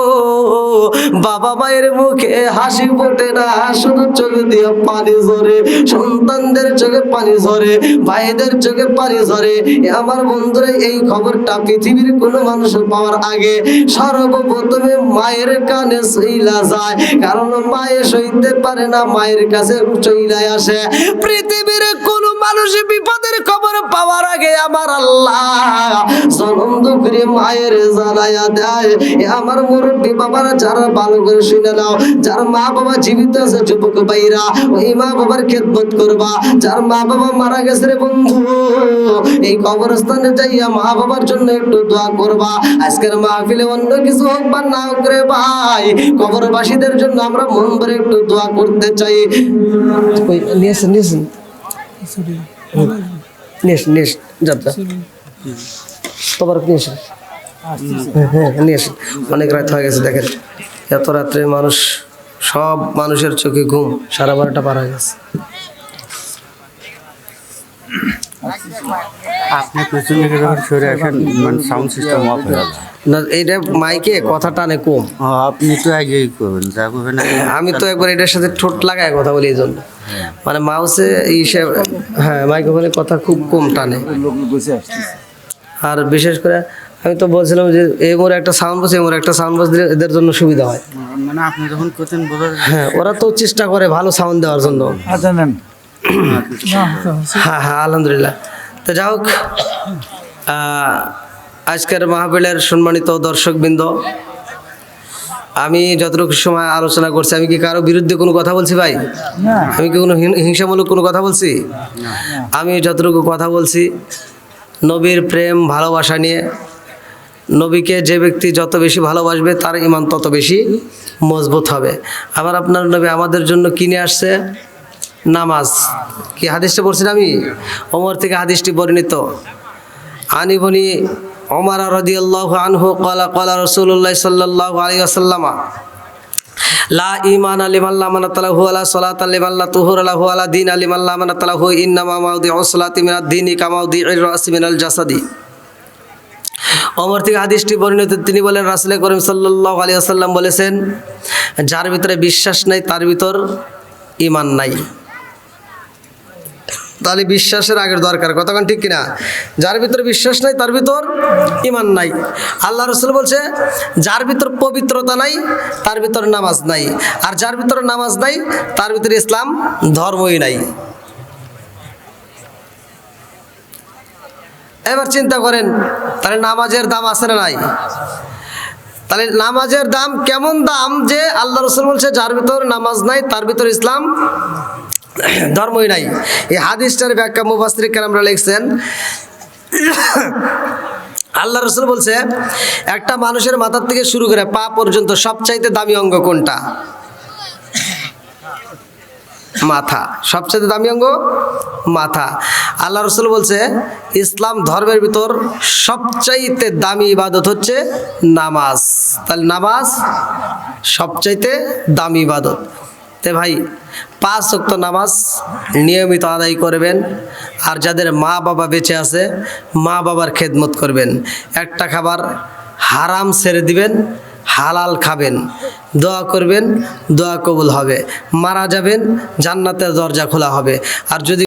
বাবা মায়ের মুখে হাসি ফোটে না, শুধু চোখ দিয়ে পানি ঝরে, সন্তানদের চোখে পানি ঝরে, ভাইদের চোখে পানি ঝরে। আমার বন্ধুরা, এই খবরটা পৃথিবীর কোনো মানুষ পাওয়ার আগে সর্বপ্রথমে মায়ের কানে চইলা যায়, কারণ মায়ে সইতে পারে না, মায়ের কাছে চইলাই আসে। পৃথিবীর কোন মানুষ বিপদের খবর পাওয়ার আগে আমার আল্লাহ জনম দুঃখে মায়ের জানাইয়া দেয়। আমার মুরব্বী বাবারা যারা ভালো করে শুনে নাও, যার মা বাবা জীবিত আছে যুবক ভাইরা, ওই মা বাবার খেদমত করবা। যার মা বাবা মারা গেছে রে বন্ধু, এই কবরস্থানে যাইয়া মা বাবার জন্য একটু দোয়া করবা। আজকের মাহফিলে অন্য কিছু হোক বা না হোক রে ভাই, কবরবাসীদের জন্য আমরা মন ভরে একটু দোয়া করতে চাই। নিয়েছেন নিয়েছেন নিয়েছেন যাত্রা তোমার নিয়েছেন, হ্যাঁ নিয়েছেন। অনেক রাত হয়ে গেছে, দেখেন এত রাত্রে মানুষ, সব মানুষের চোখে ঘুম, সারা 12টা পার হয়ে গেছে। আপনি পেছনে সরে আসেন, মানে সাউন্ড সিস্টেম অফ হয়ে যাবে না, এইটা মাইকে কথা টানে কম। আপনি তো আগেই করবেন, যা করবেন আমি তো একবার এটার সাথে ঠোঁট লাগায় কথা বলি, এই জন্য মানে মাউসে হ্যাঁ মাইক্রোফোনে কথা খুব কম টানে। আর বিশেষ করে আমি তো বলছিলাম যে এই মোড়ে একটা সাউন্ড বক্স, এই মোড়ে একটা সাউন্ড বক্স দিলে এদের জন্য সুবিধা হয়। মানে আপনি যখন করছেন বোঝা হ্যাঁ, ওরা তো চেষ্টা করে ভালো সাউন্ড দেওয়ার জন্য। জানেন হ্যাঁ হ্যাঁ আলহামদুলিল্লাহ। তো যাই হোক, আজকের মাহফিলের সম্মানিত দর্শকবৃন্দ, আমি যতটুকু সময় আলোচনা করছি, আমি কি কারো বিরুদ্ধে কোনো কথা বলছি ভাই? আমি কি কোনো হিংসামূলক কোনো কথা বলছি? আমি যতটুকু কথা বলছি নবীর প্রেম ভালোবাসা নিয়ে। নবীকে যে ব্যক্তি যত বেশি ভালোবাসবে তার ঈমান তত বেশি মজবুত হবে। আবার আপনার নবী আমাদের জন্য কিনে আসছে নামাজ। কি হাদিসটা পড়ছি আমি? ওমর থেকে হাদিসটি বর্ণিত। আনিবনি ওমর রাদিয়াল্লাহু আনহু ক্বালা ক্বালা রাসূলুল্লাহ সাল্লাল্লাহু আলাইহি ওয়াসাল্লাম লা ঈমানা লিমান লা আমানাতা লাহু ওয়ালা সালাতা লিমান লা তুহুরা লাহু ওয়ালা দীনা লিমান লা আমানাতা লাহু ইন্নামা মাউদিউস সালাতি মিনাদ দীনি কামাউদিউর রাসি মিনাল জাসাদি। ওমর থেকে হাদিসটি বর্ণিত। তিনি বলেন, রাসূল করিম সাল্লাল্লাহু আলাইহি ওয়াসাল্লাম বলেছেন, যার ভিতরে বিশ্বাস নাই তার ভিতর ঈমান নাই। তাহলে বিশ্বাসের আগের দরকার, কতক্ষণ ঠিক কিনা? যার ভিতরে বিশ্বাস নাই তার ভিতর ঈমান নাই। আল্লাহ রাসূল বলছে, যার ভিতর পবিত্রতা নাই তার ভিতর নামাজ নাই, আর যার ভিতর নামাজ নাই তার ভিতরে ইসলাম ধর্মই নাই। এবার চিন্তা করেন, তাহলে নামাজের দাম আছে না নাই? তাহলে নামাজের দাম কেমন দাম যে আল্লাহ রাসূল বলছে যার ভিতর নামাজ নাই তার ভিতর ইসলাম ধর্মই নাই। এই হাদিসটার ব্যাখ্যা মুফাসসির কেরামরা লিখছেন, আল্লাহ রাসূল বলছে একটা মানুষের মাথার থেকে শুরু করে পা পর্যন্ত সবচাইতে দামি অঙ্গ কোনটা? মাথা। সবচেয়ে দামি অঙ্গ মাথা। আল্লাহ রাসূল বলছে ইসলাম ধর্মের ভিতর সবচাইতে দামি ইবাদত হচ্ছে নামাজ। তাহলে নামাজ সবচাইতে দামি ইবাদত। তে ভাই 5 ওয়াক্ত নামাজ নিয়মিত আদায় করবেন। আর যাদের মা বাবা বেঁচে আছে মা বাবার খেদমত করবেন। একটা খাবার হারাম ছেড়ে দিবেন, হালাল খাবেন, দোয়া করবেন, দোয়া কবুল হবে। মারা যাবেন, জান্নাতের দরজা খোলা হবে। আর যদি